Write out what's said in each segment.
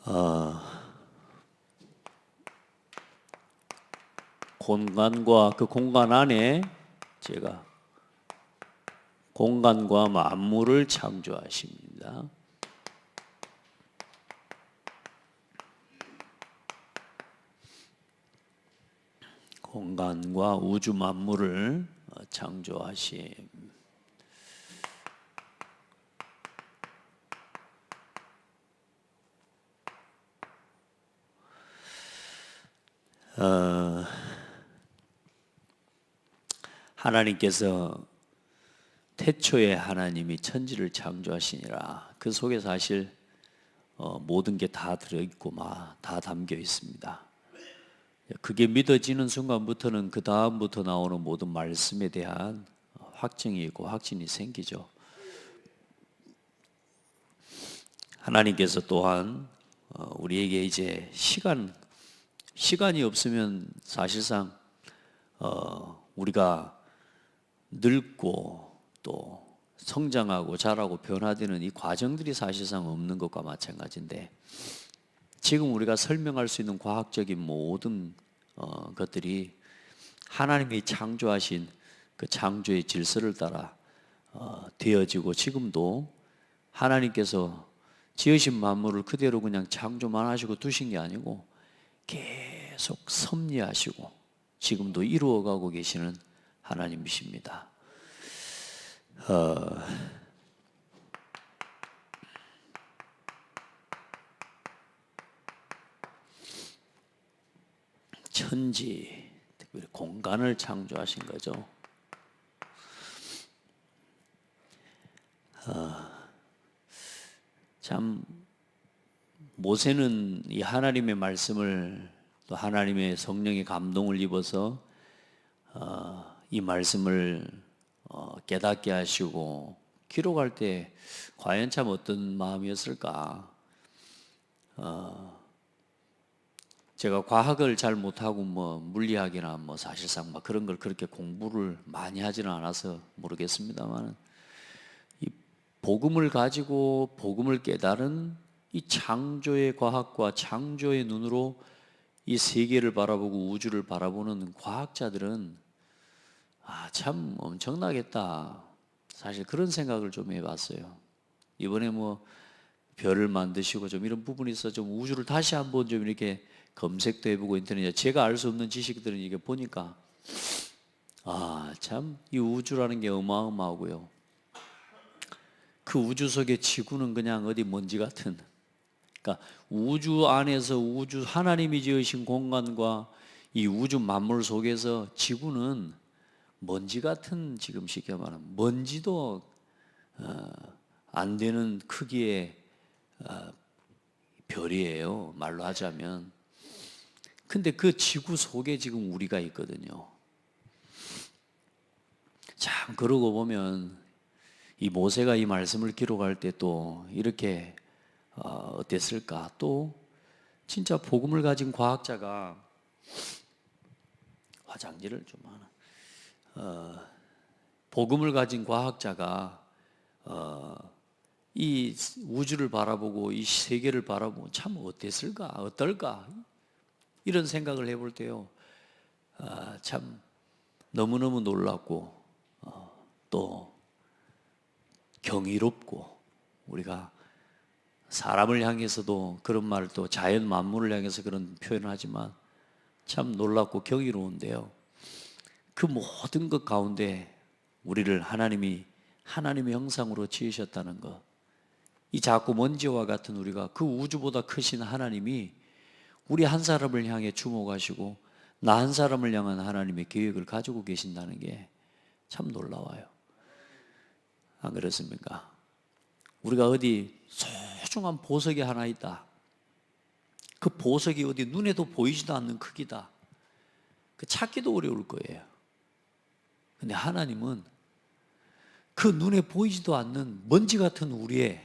어, 공간과 그 공간 안에 제가 공간과 만물을 창조하십니다. 공간과 우주 만물을 창조하심. 하나님께서 태초에 하나님이 천지를 창조하시니라. 그 속에 사실 모든 게 다 들어있고 다 담겨 있습니다. 그게 믿어지는 순간부터는 그 다음부터 나오는 모든 말씀에 대한 확증이 있고 확신이 생기죠. 하나님께서 또한 우리에게 이제 시간이 없으면 사실상 우리가 늙고 또 성장하고 자라고 변화되는 이 과정들이 사실상 없는 것과 마찬가지인데, 지금 우리가 설명할 수 있는 과학적인 모든 것들이 하나님이 창조하신 그 창조의 질서를 따라 되어지고, 지금도 하나님께서 지으신 만물을 그대로 그냥 창조만 하시고 두신 게 아니고 계속 섭리하시고 지금도 이루어가고 계시는 하나님이십니다. 천지, 특별히 공간을 창조하신 거죠. 참 모세는 이 하나님의 말씀을, 또 하나님의 성령의 감동을 입어서 이 말씀을 깨닫게 하시고 기록할 때 과연 참 어떤 마음이었을까. 제가 과학을 잘 못하고 물리학이나 사실상 그런 걸 그렇게 공부를 많이 하지는 않아서 모르겠습니다만, 이 복음을 가지고 복음을 깨달은 이 창조의 과학과 창조의 눈으로 이 세계를 바라보고 우주를 바라보는 과학자들은 참 엄청나겠다. 사실 그런 생각을 좀 해봤어요. 이번에 별을 만드시고 좀 이런 부분이 있어 좀 우주를 다시 한번 좀 이렇게 검색도 해보고 인터넷에 제가 알 수 없는 지식들은 이게 보니까 참 이 우주라는 게 어마어마하고요. 그 우주 속에 지구는 그냥 어디 먼지 같은, 그러니까 우주 안에서 하나님이 지으신 공간과 이 우주 만물 속에서 지구는 먼지 같은, 지금 쉽게 말하면 먼지도 안 되는 크기의 별이에요, 말로 하자면. 근데 그 지구 속에 지금 우리가 있거든요. 참 그러고 보면 이 모세가 이 말씀을 기록할 때 또 이렇게 어땠을까? 또 진짜 복음을 가진 과학자가, 화장지를 좀 하나, 복음을 가진 과학자가 이 우주를 바라보고 이 세계를 바라보고 참 어땠을까? 어떨까? 이런 생각을 해볼 때요, 참 너무너무 놀랍고 또 경이롭고, 우리가 사람을 향해서도 그런 말을, 또 자연 만물을 향해서 그런 표현을 하지만 참 놀랍고 경이로운데요, 그 모든 것 가운데 우리를 하나님의 형상으로 지으셨다는 것, 이 작고 먼지와 같은 우리가 그 우주보다 크신 하나님이 우리 한 사람을 향해 주목하시고 나 한 사람을 향한 하나님의 계획을 가지고 계신다는 게 참 놀라워요. 안 그렇습니까? 우리가 어디 소중한 보석이 하나 있다. 그 보석이 어디 눈에도 보이지도 않는 크기다. 그 찾기도 어려울 거예요. 근데 하나님은 그 눈에 보이지도 않는 먼지 같은 우리의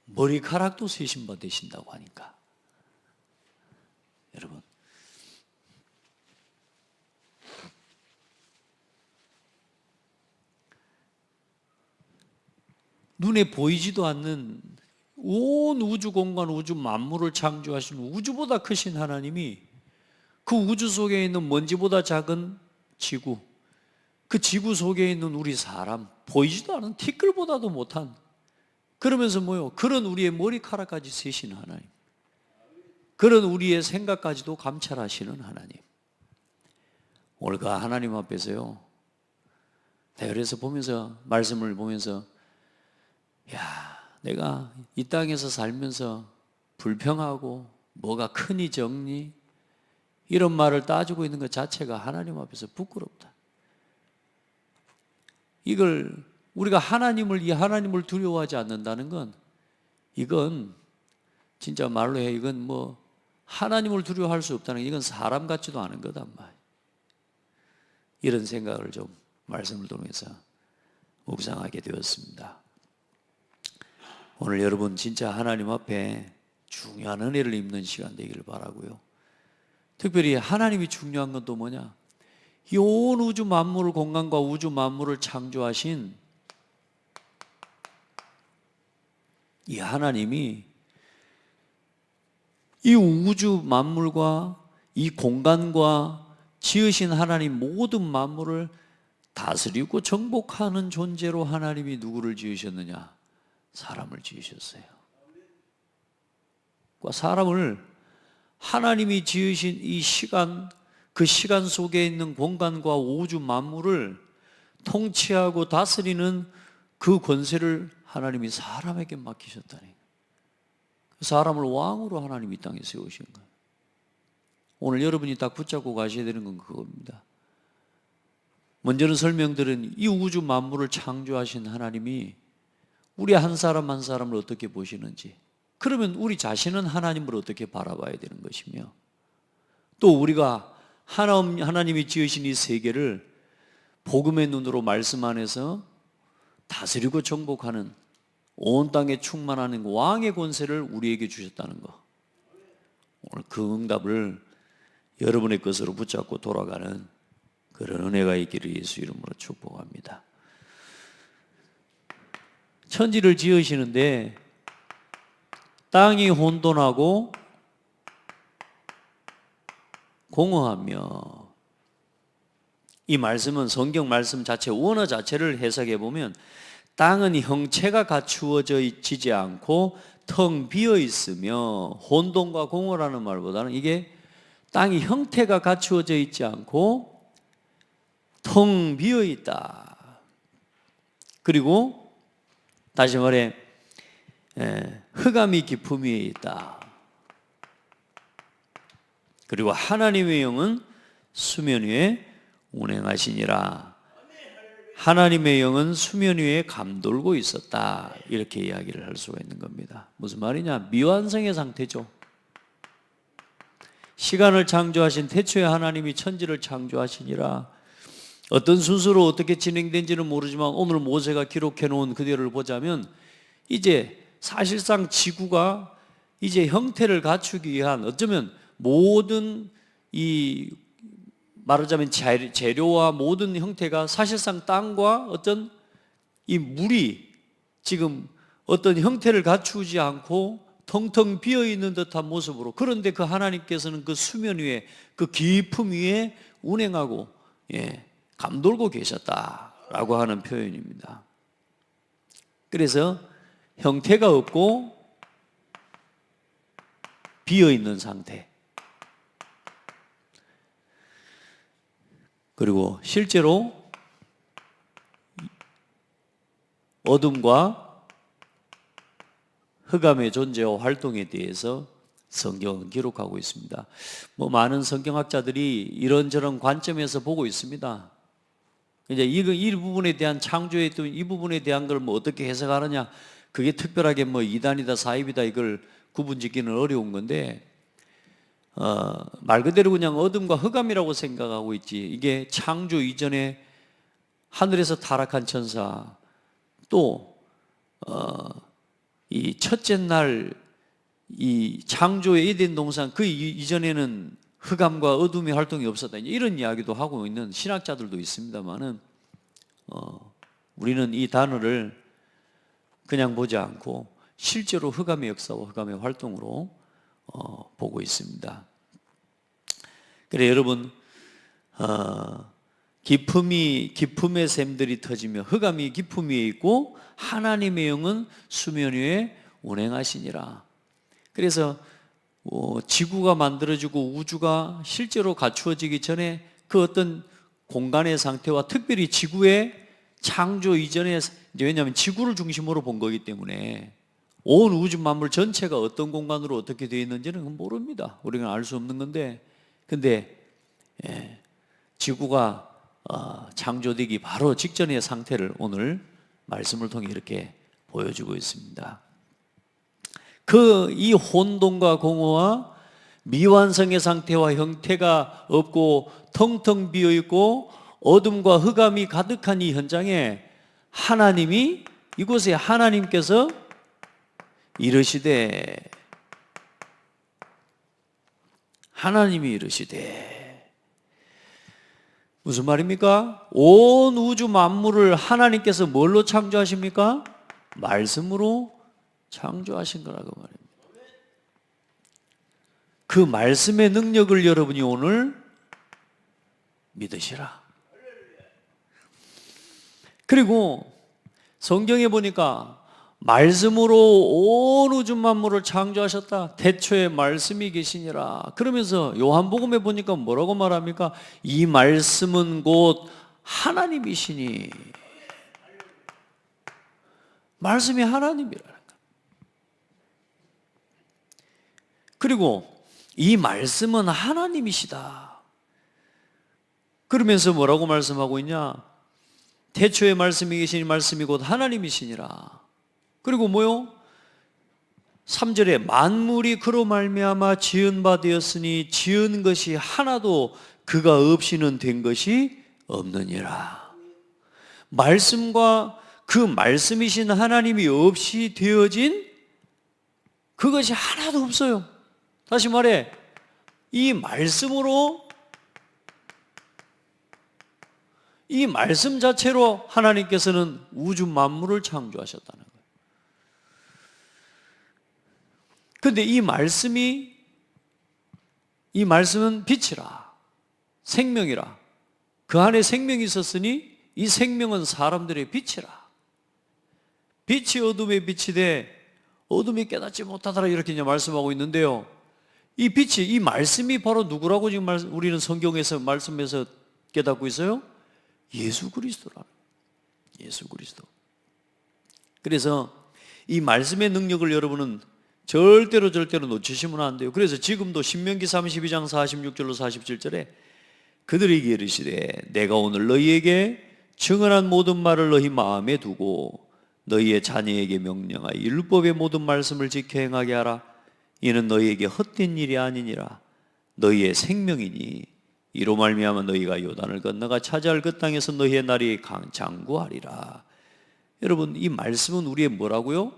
머리카락도 세신 바 되신다고 하니까, 여러분, 눈에 보이지도 않는 온 우주 공간, 우주 만물을 창조하신 우주보다 크신 하나님이 그 우주 속에 있는 먼지보다 작은 지구, 그 지구 속에 있는 우리 사람, 보이지도 않은 티끌보다도 못한, 그러면서 뭐요? 그런 우리의 머리카락까지 세신 하나님, 그런 우리의 생각까지도 감찰하시는 하나님. 오늘 그 하나님 앞에서요, 내가 그래서 보면서, 말씀을 보면서, 야, 내가 이 땅에서 살면서 불평하고 뭐가 크니 적니 이런 말을 따지고 있는 것 자체가 하나님 앞에서 부끄럽다. 이걸 우리가 이 하나님을 두려워하지 않는다는 건, 이건 진짜 말로 해, 이건 뭐 하나님을 두려워할 수 없다는 게, 이건 사람 같지도 않은 거단 말이야. 이런 생각을 좀 말씀을 통해서 묵상하게 되었습니다. 오늘 여러분 진짜 하나님 앞에 중요한 은혜를 입는 시간 되기를 바라고요. 특별히 하나님이 중요한 건 또 뭐냐? 이 온 우주 만물 공간과 우주 만물을 창조하신 이 하나님이 이 우주 만물과 이 공간과 지으신 하나님 모든 만물을 다스리고 정복하는 존재로 하나님이 누구를 지으셨느냐? 사람을 지으셨어요. 사람을 하나님이 지으신 이 시간, 그 시간 속에 있는 공간과 우주 만물을 통치하고 다스리는 그 권세를 하나님이 사람에게 맡기셨다니. 사람을 왕으로 하나님이 이 땅에 세우신 거예요. 오늘 여러분이 딱 붙잡고 가셔야 되는 건 그겁니다. 먼저는 설명드린 이 우주 만물을 창조하신 하나님이 우리 한 사람 한 사람을 어떻게 보시는지, 그러면 우리 자신은 하나님을 어떻게 바라봐야 되는 것이며, 또 우리가 하나님이 지으신 이 세계를 복음의 눈으로 말씀 안에서 다스리고 정복하는, 온 땅에 충만하는 왕의 권세를 우리에게 주셨다는 것, 오늘 그 응답을 여러분의 것으로 붙잡고 돌아가는 그런 은혜가 있기를 예수 이름으로 축복합니다. 천지를 지으시는데 땅이 혼돈하고 공허하며, 이 말씀은 성경 말씀 자체, 원어 자체를 해석해 보면 땅은 형체가 갖추어지지 않고 텅 비어 있으며, 혼돈과 공허라는 말보다는 이게 땅이 형태가 갖추어져 있지 않고 텅 비어 있다. 그리고 다시 말해 흑암이 깊음 위에 있다. 그리고 하나님의 영은 수면 위에 운행하시니라. 하나님의 영은 수면 위에 감돌고 있었다. 이렇게 이야기를 할 수가 있는 겁니다. 무슨 말이냐? 미완성의 상태죠. 시간을 창조하신 태초에 하나님이 천지를 창조하시니라. 어떤 순서로 어떻게 진행된지는 모르지만 오늘 모세가 기록해 놓은 그대로를 보자면, 이제 사실상 지구가 이제 형태를 갖추기 위한, 어쩌면 모든 이 말하자면 재료와 모든 형태가 사실상 땅과 어떤 이 물이 지금 어떤 형태를 갖추지 않고 텅텅 비어 있는 듯한 모습으로, 그런데 그 하나님께서는 그 수면 위에, 그 깊음 위에 운행하고 감돌고 계셨다라고 하는 표현입니다. 그래서 형태가 없고 비어 있는 상태. 그리고 실제로 어둠과 흑암의 존재와 활동에 대해서 성경은 기록하고 있습니다. 많은 성경학자들이 이런저런 관점에서 보고 있습니다. 이제 이 부분에 대한 창조의 이 부분에 대한 걸 어떻게 해석하느냐, 그게 특별하게 이단이다 사입이다 이걸 구분짓기는 어려운 건데, 말 그대로 그냥 어둠과 흑암이라고 생각하고 있지, 이게 창조 이전에 하늘에서 타락한 천사, 또 이 첫째 날 이 창조의 에덴 동산 그 이전에는 흑암과 어둠의 활동이 없었다, 이런 이야기도 하고 있는 신학자들도 있습니다만은, 우리는 이 단어를 그냥 보지 않고 실제로 흑암의 역사와 흑암의 활동으로 보고 있습니다. 그래 여러분, 기품의 샘들이 터지며 흑암이 기품 위에 있고 하나님의 영은 수면 위에 운행하시니라. 그래서 지구가 만들어지고 우주가 실제로 갖추어지기 전에 그 어떤 공간의 상태와 특별히 지구의 창조 이전에, 왜냐하면 지구를 중심으로 본 거기 때문에 온 우주 만물 전체가 어떤 공간으로 어떻게 되어 있는지는 모릅니다. 우리가 알 수 없는 건데, 근데 지구가 창조되기 바로 직전의 상태를 오늘 말씀을 통해 이렇게 보여주고 있습니다. 이 혼돈과 공허와 미완성의 상태와 형태가 없고 텅텅 비어 있고 어둠과 흑암이 가득한 이 현장에 이곳에 하나님께서 하나님이 이르시되 무슨 말입니까? 온 우주 만물을 하나님께서 뭘로 창조하십니까? 말씀으로 창조하신 거라고 말입니다. 그 말씀의 능력을 여러분이 오늘 믿으시라. 그리고 성경에 보니까 말씀으로 온 우주 만물을 창조하셨다. 태초에 말씀이 계시니라. 그러면서 요한복음에 보니까 뭐라고 말합니까? 이 말씀은 곧 하나님이시니. 말씀이 하나님이라는 거예요. 그리고 이 말씀은 하나님이시다. 그러면서 뭐라고 말씀하고 있냐? 태초에 말씀이 계시니 말씀이 곧 하나님이시니라. 그리고 뭐요? 3절에 만물이 그로 말미암아 지은 바 되었으니 지은 것이 하나도 그가 없이는 된 것이 없느니라. 말씀과 그 말씀이신 하나님이 없이 되어진 그것이 하나도 없어요. 다시 말해, 이 말씀으로, 이 말씀 자체로 하나님께서는 우주 만물을 창조하셨다는 거예요. 그런데 이 말씀은 빛이라, 생명이라. 그 안에 생명이 있었으니 이 생명은 사람들의 빛이라. 빛이 어둠에 빛이 돼 어둠이 깨닫지 못하더라, 이렇게 이제 말씀하고 있는데요. 이 빛이, 이 말씀이 바로 누구라고 지금 우리는 성경에서 말씀에서 깨닫고 있어요? 예수 그리스도라는 거예요. 예수 그리스도. 그래서 이 말씀의 능력을 여러분은 절대로 놓치시면 안 돼요. 그래서 지금도 신명기 32장 46절로 47절에 그들에게 이르시되 내가 오늘 너희에게 증언한 모든 말을 너희 마음에 두고 너희의 자녀에게 명령하여 율법의 모든 말씀을 지켜 행하게 하라. 이는 너희에게 헛된 일이 아니니라. 너희의 생명이니 이로 말미암아 너희가 요단을 건너가 차지할 그 땅에서 너희의 날이 장구하리라. 여러분, 이 말씀은 우리의 뭐라고요?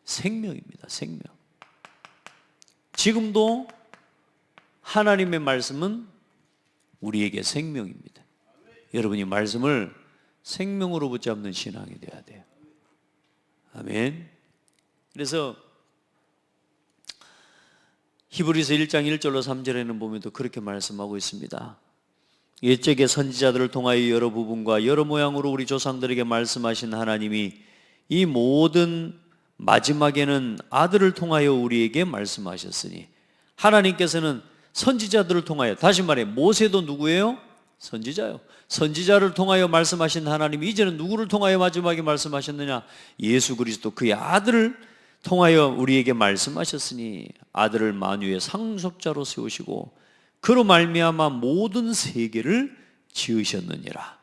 생명입니다. 생명. 지금도 하나님의 말씀은 우리에게 생명입니다. 여러분이 말씀을 생명으로 붙잡는 신앙이 되어야 돼요. 아멘. 그래서 히브리서 1장 1절로 3절에는 보면 또 그렇게 말씀하고 있습니다. 옛적의 선지자들을 통하여 여러 부분과 여러 모양으로 우리 조상들에게 말씀하신 하나님이 이 모든 마지막에는 아들을 통하여 우리에게 말씀하셨으니, 하나님께서는 선지자들을 통하여, 다시 말해 모세도 누구예요? 선지자요. 선지자를 통하여 말씀하신 하나님이 이제는 누구를 통하여 마지막에 말씀하셨느냐? 예수 그리스도, 그의 아들을 통하여 우리에게 말씀하셨으니 아들을 만유의 상속자로 세우시고 그로 말미암아 모든 세계를 지으셨느니라.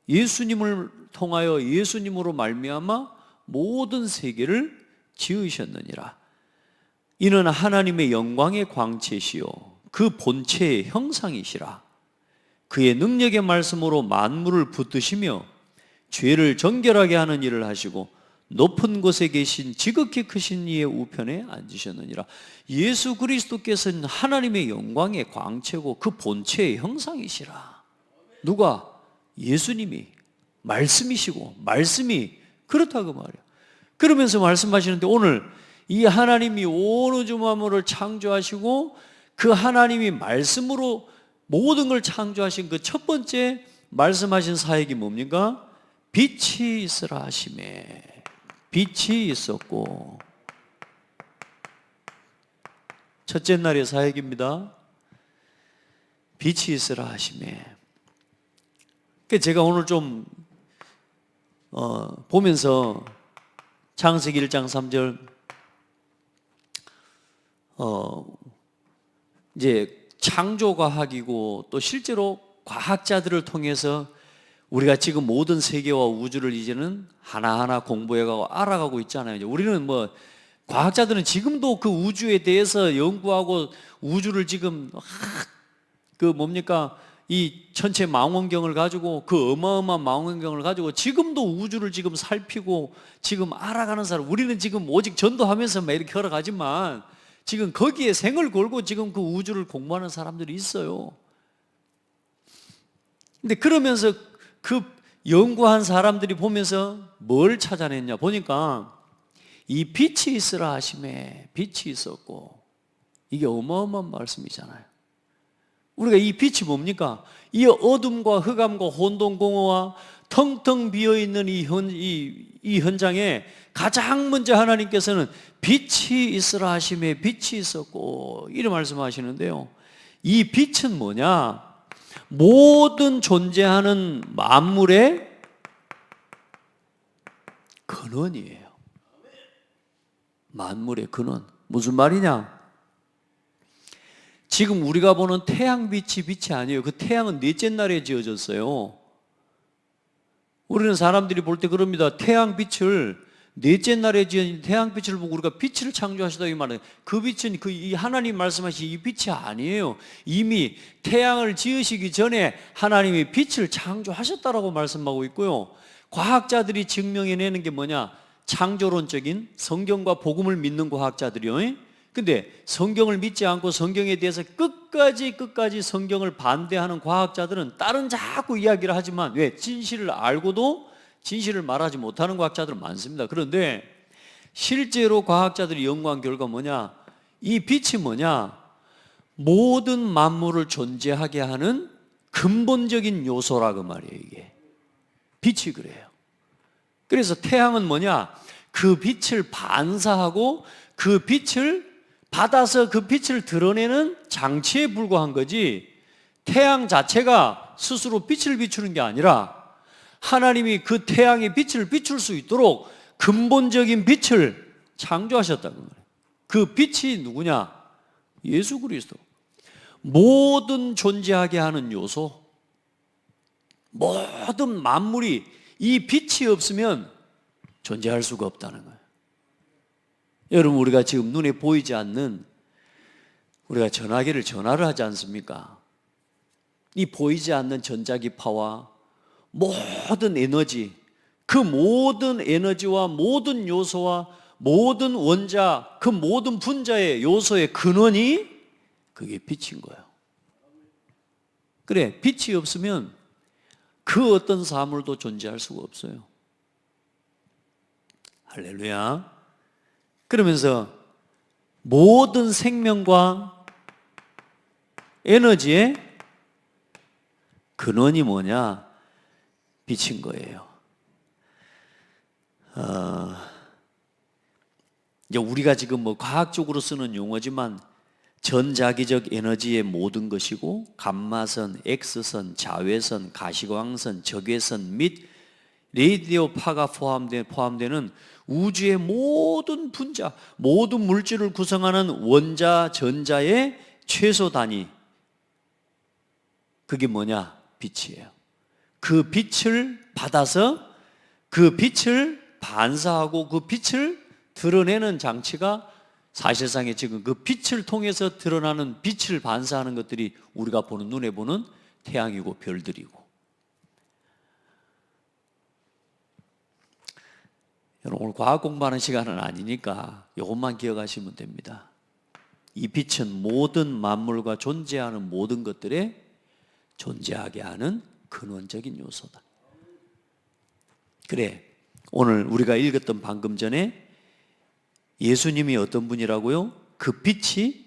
예수님을 통하여, 예수님으로 말미암아 모든 세계를 지으셨느니라. 이는 하나님의 영광의 광채시요 그 본체의 형상이시라. 그의 능력의 말씀으로 만물을 붙드시며 죄를 정결하게 하는 일을 하시고 높은 곳에 계신 지극히 크신 이의 우편에 앉으셨느니라. 예수 그리스도께서는 하나님의 영광의 광채고 그 본체의 형상이시라. 누가? 예수님이 말씀이시고 말씀이 그렇다고 말이에요. 그러면서 말씀하시는데 오늘 이 하나님이 온 우주 만물을 창조하시고 그 하나님이 말씀으로 모든 걸 창조하신 그 첫 번째 말씀하신 사역이 뭡니까? 빛이 있으라 하심에 빛이 있었고, 첫째 날의 사역입니다. 빛이 있으라 하심에. 제가 오늘 좀 보면서 창세기 1장 3절 이제 창조과학이고 또 실제로 과학자들을 통해서 우리가 지금 모든 세계와 우주를 이제는 하나하나 공부해가고 알아가고 있잖아요. 우리는 뭐 과학자들은 지금도 그 우주에 대해서 연구하고 우주를 지금 이 천체 망원경을 가지고 그 어마어마한 망원경을 가지고 지금도 우주를 지금 살피고 지금 알아가는 사람, 우리는 지금 오직 전도하면서 막 이렇게 걸어가지만 지금 거기에 생을 걸고 지금 그 우주를 공부하는 사람들이 있어요. 근데 그러면서 그 연구한 사람들이 보면서 뭘 찾아냈냐 보니까 이 빛이 있으라 하심에 빛이 있었고, 이게 어마어마한 말씀이잖아요. 우리가 이 빛이 뭡니까? 이 어둠과 흑암과 혼돈공허와 텅텅 비어있는 이 현장에 가장 먼저 하나님께서는 빛이 있으라 하심에 빛이 있었고, 이런 말씀하시는데요. 이 빛은 뭐냐? 모든 존재하는 만물의 근원이에요. 만물의 근원. 무슨 말이냐? 지금 우리가 보는 태양빛이 빛이 아니에요. 그 태양은 넷째 날에 지어졌어요. 우리는 사람들이 볼 때 그럽니다. 태양빛을 넷째 날에 지은 태양빛을 보고 우리가 빛을 창조하시다 이 말은, 그 빛은 이 하나님 말씀하신 이 빛이 아니에요. 이미 태양을 지으시기 전에 하나님이 빛을 창조하셨다라고 말씀하고 있고요. 과학자들이 증명해내는 게 뭐냐? 창조론적인 성경과 복음을 믿는 과학자들이요. 근데 성경을 믿지 않고 성경에 대해서 끝까지 성경을 반대하는 과학자들은 다른 자꾸 이야기를 하지만 왜? 진실을 알고도 진실을 말하지 못하는 과학자들은 많습니다. 그런데 실제로 과학자들이 연구한 결과 뭐냐? 이 빛이 뭐냐? 모든 만물을 존재하게 하는 근본적인 요소라고 말이에요. 이게 빛이 그래요. 그래서 태양은 뭐냐? 그 빛을 반사하고 그 빛을 받아서 그 빛을 드러내는 장치에 불과한 거지, 태양 자체가 스스로 빛을 비추는 게 아니라 하나님이 그 태양의 빛을 비출 수 있도록 근본적인 빛을 창조하셨다는 거예요. 그 빛이 누구냐? 예수 그리스도. 모든 존재하게 하는 요소, 모든 만물이 이 빛이 없으면 존재할 수가 없다는 거예요. 여러분, 우리가 지금 눈에 보이지 않는, 우리가 전화를 하지 않습니까? 이 보이지 않는 전자기파와 모든 에너지, 그 모든 에너지와 모든 요소와 모든 원자, 그 모든 분자의 요소의 근원이 그게 빛인 거예요. 그래, 빛이 없으면 그 어떤 사물도 존재할 수가 없어요. 할렐루야. 그러면서 모든 생명과 에너지의 근원이 뭐냐? 빛인 거예요. 이제 우리가 지금 뭐 과학적으로 쓰는 용어지만 전자기적 에너지의 모든 것이고, 감마선, X선, 자외선, 가시광선, 적외선 및 레디오파가 포함되는 우주의 모든 분자, 모든 물질을 구성하는 원자, 전자의 최소 단위, 그게 뭐냐? 빛이에요. 그 빛을 받아서 그 빛을 반사하고 그 빛을 드러내는 장치가 사실상의 지금 그 빛을 통해서 드러나는 빛을 반사하는 것들이 우리가 보는, 눈에 보는 태양이고 별들이고. 여러분, 오늘 과학 공부하는 시간은 아니니까 이것만 기억하시면 됩니다. 이 빛은 모든 만물과 존재하는 모든 것들에 존재하게 하는 근원적인 요소다. 그래, 오늘 우리가 읽었던 방금 전에 예수님이 어떤 분이라고요? 그 빛이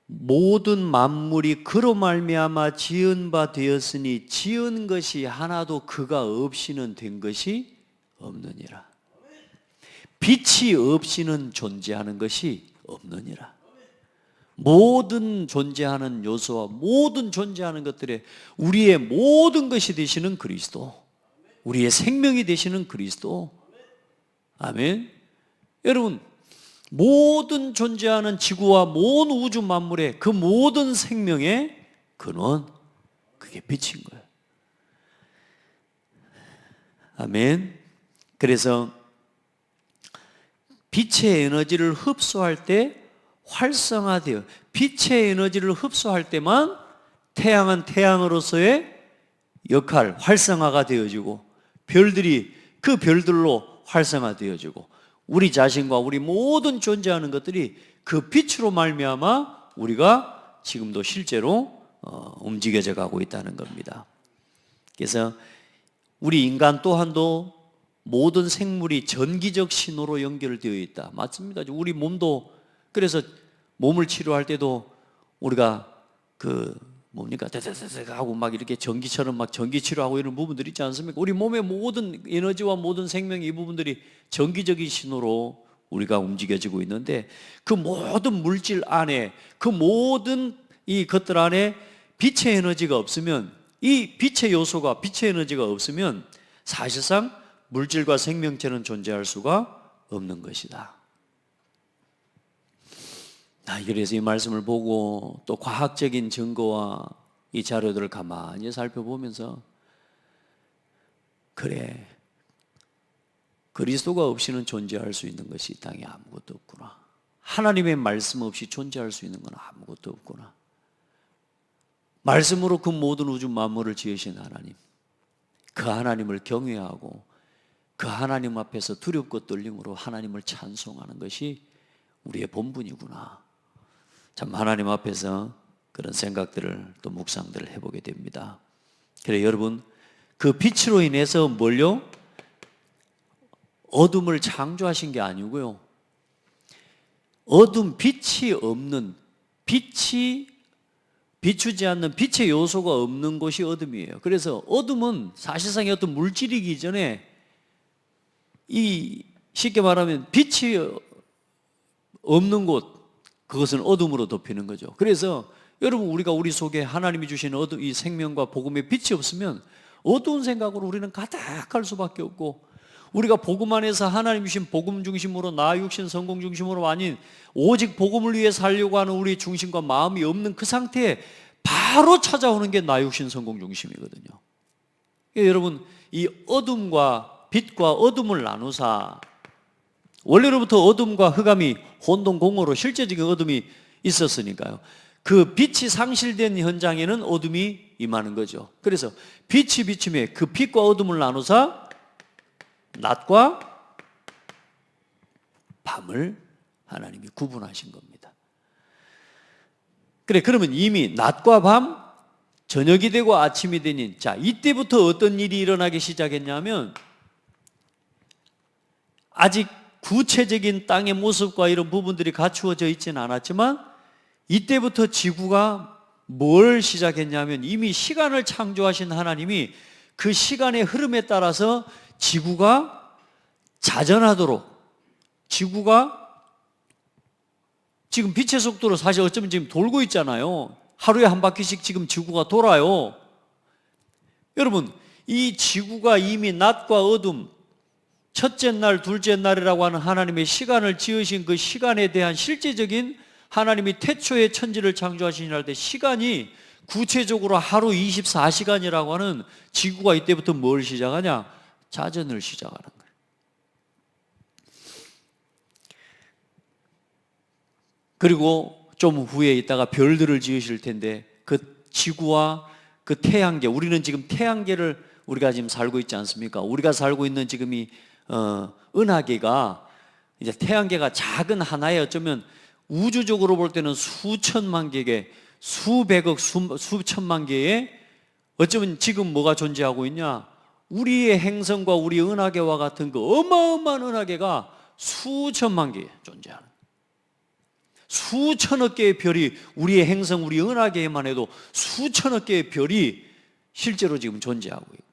모든 만물이 그로 말미암아 지은 바 되었으니 지은 것이 하나도 그가 없이는 된 것이 없느니라. 빛이 없이는 존재하는 것이 없느니라. 모든 존재하는 요소와 모든 존재하는 것들에 우리의 모든 것이 되시는 그리스도, 우리의 생명이 되시는 그리스도. 아멘. 여러분, 모든 존재하는 지구와 모든 우주 만물의 그 모든 생명의 근원, 그게 빛인 거예요. 아멘. 그래서 빛의 에너지를 흡수할 때 활성화돼요. 빛의 에너지를 흡수할 때만 태양은 태양으로서의 역할, 활성화가 되어지고, 별들이 그 별들로 활성화되어지고, 우리 자신과 우리 모든 존재하는 것들이 그 빛으로 말미암아 우리가 지금도 실제로 움직여져 가고 있다는 겁니다. 그래서 우리 인간 또한도 모든 생물이 전기적 신호로 연결되어 있다. 맞습니다. 우리 몸도, 그래서 몸을 치료할 때도 우리가 데데데데 하고 막 이렇게 전기처럼 막 전기 치료하고 이런 부분들이 있지 않습니까? 우리 몸의 모든 에너지와 모든 생명의 이 부분들이 전기적인 신호로 우리가 움직여지고 있는데, 그 모든 물질 안에, 그 모든 이 것들 안에 빛의 에너지가 없으면, 이 빛의 요소가, 빛의 에너지가 없으면 사실상 물질과 생명체는 존재할 수가 없는 것이다. 그래서 이 말씀을 보고 또 과학적인 증거와 이 자료들을 가만히 살펴보면서, 그래, 그리스도가 없이는 존재할 수 있는 것이 이 땅에 아무것도 없구나. 하나님의 말씀 없이 존재할 수 있는 건 아무것도 없구나. 말씀으로 그 모든 우주 만물을 지으신 하나님, 그 하나님을 경외하고 그 하나님 앞에서 두렵고 떨림으로 하나님을 찬송하는 것이 우리의 본분이구나. 참 하나님 앞에서 그런 생각들을 또 묵상들을 해보게 됩니다. 그래 여러분, 그 빛으로 인해서 뭘요? 어둠을 창조하신 게 아니고요, 어둠, 빛이 없는, 빛이 비추지 않는 빛의 요소가 없는 곳이 어둠이에요. 그래서 어둠은 사실상 어떤 물질이기 전에, 이 쉽게 말하면 빛이 없는 곳, 그것은 어둠으로 덮이는 거죠. 그래서 여러분, 우리가 우리 속에 하나님이 주신 어둠, 이 생명과 복음의 빛이 없으면 어두운 생각으로 우리는 가득할 수밖에 없고, 우리가 복음 안에서 하나님 주신 복음 중심으로, 나 육신 성공 중심으로 아닌 오직 복음을 위해 살려고 하는 우리 중심과 마음이 없는 그 상태에 바로 찾아오는 게 나 육신 성공 중심이거든요. 여러분, 이 어둠과 빛과 어둠을 나누사, 원래로부터 어둠과 흑암이 혼동공허로 실제적인 어둠이 있었으니까요, 그 빛이 상실된 현장에는 어둠이 임하는 거죠. 그래서 빛이 비침에 그 빛과 어둠을 나누사 낮과 밤을 하나님이 구분하신 겁니다. 그래, 그러면 이미 낮과 밤, 저녁이 되고 아침이 되니, 자, 이때부터 어떤 일이 일어나기 시작했냐면, 아직 구체적인 땅의 모습과 이런 부분들이 갖추어져 있지는 않았지만, 이때부터 지구가 뭘 시작했냐면, 이미 시간을 창조하신 하나님이 그 시간의 흐름에 따라서 지구가 자전하도록, 지구가 지금 빛의 속도로 사실 어쩌면 지금 돌고 있잖아요. 하루에 한 바퀴씩 지금 지구가 돌아요. 여러분, 이 지구가 이미 낮과 어둠, 첫째 날, 둘째 날이라고 하는 하나님의 시간을 지으신 그 시간에 대한 실제적인, 하나님이 태초에 천지를 창조하신 날 때 시간이 구체적으로 하루 24시간이라고 하는, 지구가 이때부터 뭘 시작하냐? 자전을 시작하는 거예요. 그리고 좀 후에 있다가 별들을 지으실 텐데, 그 지구와 그 태양계, 우리는 지금 태양계를 우리가 지금 살고 있지 않습니까? 우리가 살고 있는 지금 이 은하계가, 이제 태양계가 작은 하나에 어쩌면 우주적으로 볼 때는 수천만 개의, 수백억, 수천만 개의, 어쩌면 지금 뭐가 존재하고 있냐? 우리의 행성과 우리 은하계와 같은 그 어마어마한 은하계가 수천만 개 존재하는, 수천억 개의 별이, 우리의 행성, 우리 은하계에만 해도 수천억 개의 별이 실제로 지금 존재하고 있고,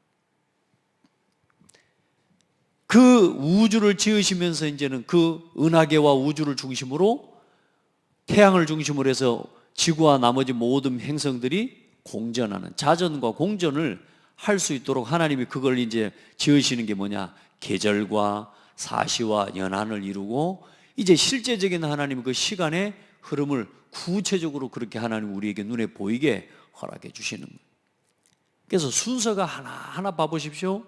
그 우주를 지으시면서 이제는 그 은하계와 우주를 중심으로, 태양을 중심으로 해서 지구와 나머지 모든 행성들이 공전하는, 자전과 공전을 할 수 있도록 하나님이 그걸 이제 지으시는 게 뭐냐, 계절과 사시와 연한을 이루고, 이제 실제적인 하나님 그 시간의 흐름을 구체적으로 그렇게 하나님 우리에게 눈에 보이게 허락해 주시는 거예요. 그래서 순서가 하나하나 봐보십시오.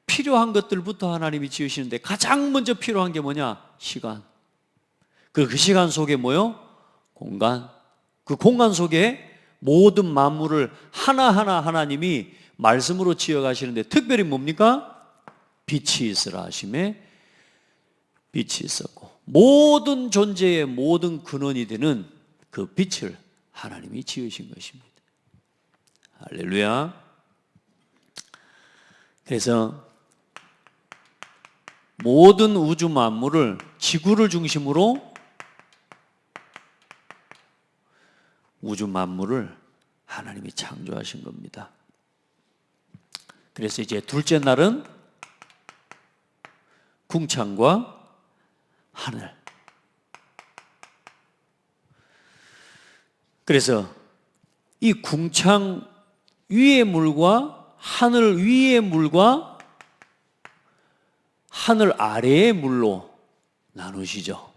필요한 것들부터 하나님이 지으시는데 가장 먼저 필요한 게 뭐냐? 시간. 그 시간 속에 뭐요? 공간. 그 공간 속에 모든 만물을 하나하나 하나님이 말씀으로 지어가시는데, 특별히 뭡니까? 빛이 있으라 하심에 빛이 있었고, 모든 존재의 모든 근원이 되는 그 빛을 하나님이 지으신 것입니다. 할렐루야. 그래서 모든 우주 만물을, 지구를 중심으로 우주 만물을 하나님이 창조하신 겁니다. 그래서 이제 둘째 날은 궁창과 하늘. 그래서 이 궁창 위의 물과 하늘 위의 물과 하늘 아래의 물로 나누시죠.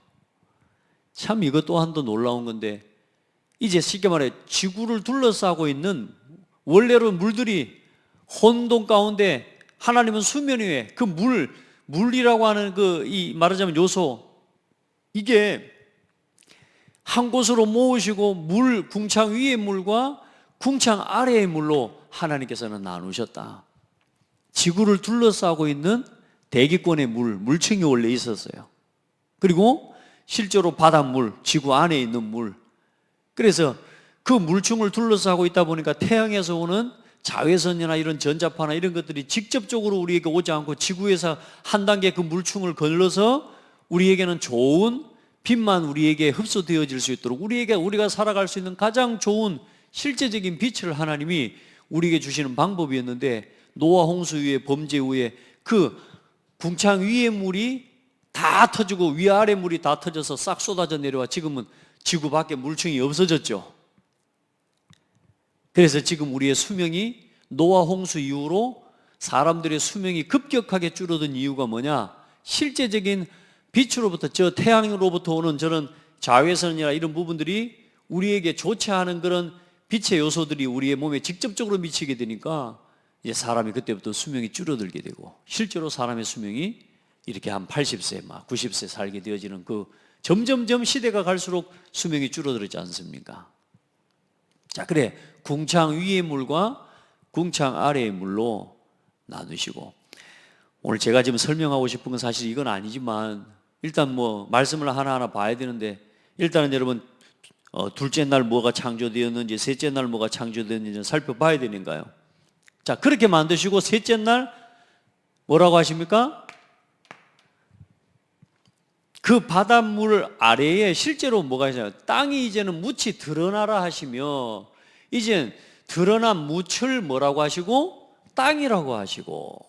참 이것 또한도 놀라운 건데, 이제 쉽게 말해 지구를 둘러싸고 있는 원래로 물들이 혼돈 가운데, 하나님은 수면 위에 그 물이라고 하는 그, 이 말하자면 요소, 이게 한 곳으로 모으시고 물, 궁창 위의 물과 궁창 아래의 물로 하나님께서는 나누셨다. 지구를 둘러싸고 있는 대기권의 물층이 원래 있었어요. 그리고 실제로 바닷물, 지구 안에 있는 물. 그래서 그 물층을 둘러싸고 있다 보니까 태양에서 오는 자외선이나 이런 전자파나 이런 것들이 직접적으로 우리에게 오지 않고 지구에서 한 단계 그 물층을 걸러서 우리에게는 좋은 빛만 우리에게 흡수되어질 수 있도록, 우리가 살아갈 수 있는 가장 좋은 실제적인 빛을 하나님이 우리에게 주시는 방법이었는데, 노아 홍수 위에, 범죄 후에 그 궁창 위의 물이 다 터지고 위아래 물이 다 터져서 싹 쏟아져 내려와 지금은 지구 밖에 물층이 없어졌죠. 그래서 지금 우리의 수명이, 노아 홍수 이후로 사람들의 수명이 급격하게 줄어든 이유가 뭐냐? 실제적인 빛으로부터, 저 태양으로부터 오는 저런 자외선이나 이런 부분들이 우리에게 좋지 않은 그런 빛의 요소들이 우리의 몸에 직접적으로 미치게 되니까 이제 사람이 그때부터 수명이 줄어들게 되고, 실제로 사람의 수명이 이렇게 한 80세, 막 90세 살게 되어지는, 그 점점점 시대가 갈수록 수명이 줄어들지 않습니까? 자, 그래, 궁창 위의 물과 궁창 아래의 물로 나누시고, 오늘 제가 지금 설명하고 싶은 건 사실 이건 아니지만, 일단 뭐 말씀을 하나하나 봐야 되는데, 일단은 여러분 둘째 날 뭐가 창조되었는지, 셋째 날 뭐가 창조되었는지 살펴봐야 되는가요? 자, 그렇게 만드시고 셋째 날 뭐라고 하십니까? 그 바닷물 아래에 실제로 뭐가 있어요? 땅이 이제는 묻히 드러나라 하시며, 이젠 드러난 묻을 뭐라고 하시고? 땅이라고 하시고,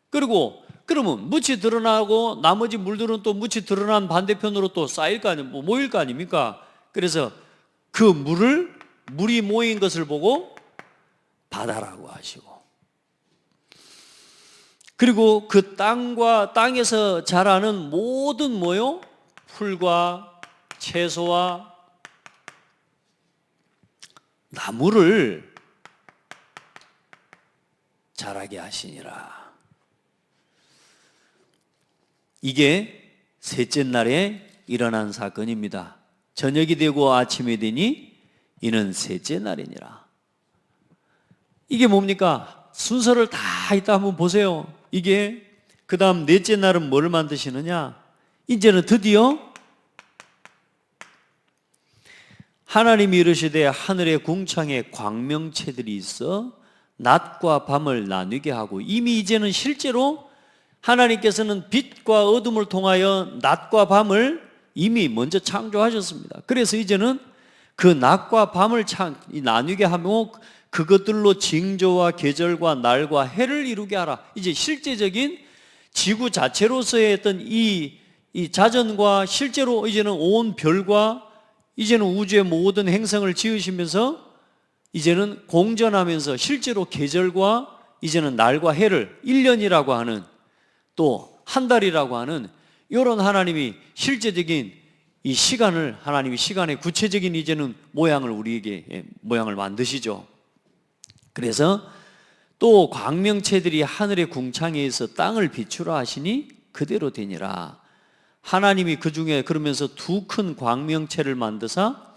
그리고 그러면 묻이 드러나고 나머지 물들은 또 묻이 드러난 반대편으로 또 쌓일 거 아니에요? 모일 거 아닙니까? 그래서 그 물이 모인 것을 보고 바다라고 하시고, 그리고 그 땅에서 자라는 모든 뭐요? 풀과 채소와 나무를 자라게 하시니라. 이게 셋째 날에 일어난 사건입니다. 저녁이 되고 아침이 되니 이는 셋째 날이니라. 이게 뭡니까? 순서를 다 이따 한번 보세요. 이게 그 다음 넷째 날은 뭘 만드시느냐? 이제는 드디어 하나님이 이르시되 하늘의 궁창에 광명체들이 있어 낮과 밤을 나누게 하고, 이미 이제는 실제로 하나님께서는 빛과 어둠을 통하여 낮과 밤을 이미 먼저 창조하셨습니다. 그래서 이제는 그 낮과 밤을 나누게 하며 그것들로 징조와 계절과 날과 해를 이루게 하라. 이제 실제적인 지구 자체로서의 어떤 이 자전과 실제로 이제는 온 별과 이제는 우주의 모든 행성을 지으시면서 이제는 공전하면서 실제로 계절과 이제는 날과 해를 1년이라고 하는, 또 한 달이라고 하는 이런 하나님이 실제적인 이 시간을, 하나님이 시간의 구체적인 이제는 모양을 우리에게 모양을 만드시죠. 그래서 또 광명체들이 하늘의 궁창에서 땅을 비추라 하시니 그대로 되니라. 하나님이 그 중에 그러면서 두 큰 광명체를 만드사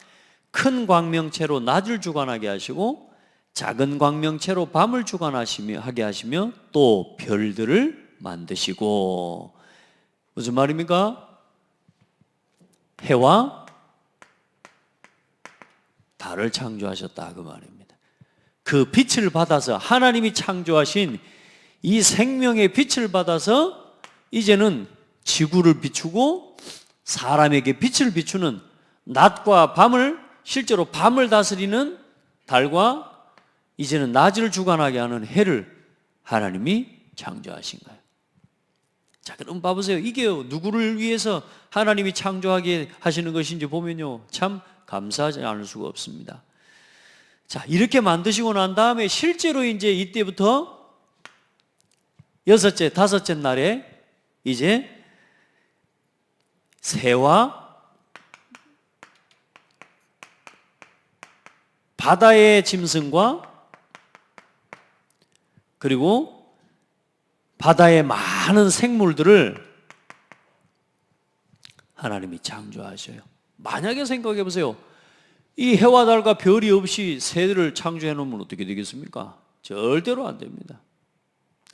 큰 광명체로 낮을 주관하게 하시고 작은 광명체로 밤을 주관하게 하시며 또 별들을 만드시고, 무슨 말입니까? 해와 달을 창조하셨다 그 말입니다. 그 빛을 받아서 하나님이 창조하신 이 생명의 빛을 받아서 이제는 지구를 비추고 사람에게 빛을 비추는 낮과 밤을, 실제로 밤을 다스리는 달과 이제는 낮을 주관하게 하는 해를 하나님이 창조하신 거예요. 자, 그럼 봐보세요. 이게 누구를 위해서 하나님이 창조하게 하시는 것인지 보면요, 참 감사하지 않을 수가 없습니다. 자, 이렇게 만드시고 난 다음에 실제로 이제 이때부터 여섯째, 다섯째 날에 이제 새와 바다의 짐승과 그리고 바다의 많은 생물들을 하나님이 창조하셔요. 만약에 생각해 보세요. 이 해와 달과 별이 없이 새를 창조해 놓으면 어떻게 되겠습니까? 절대로 안 됩니다.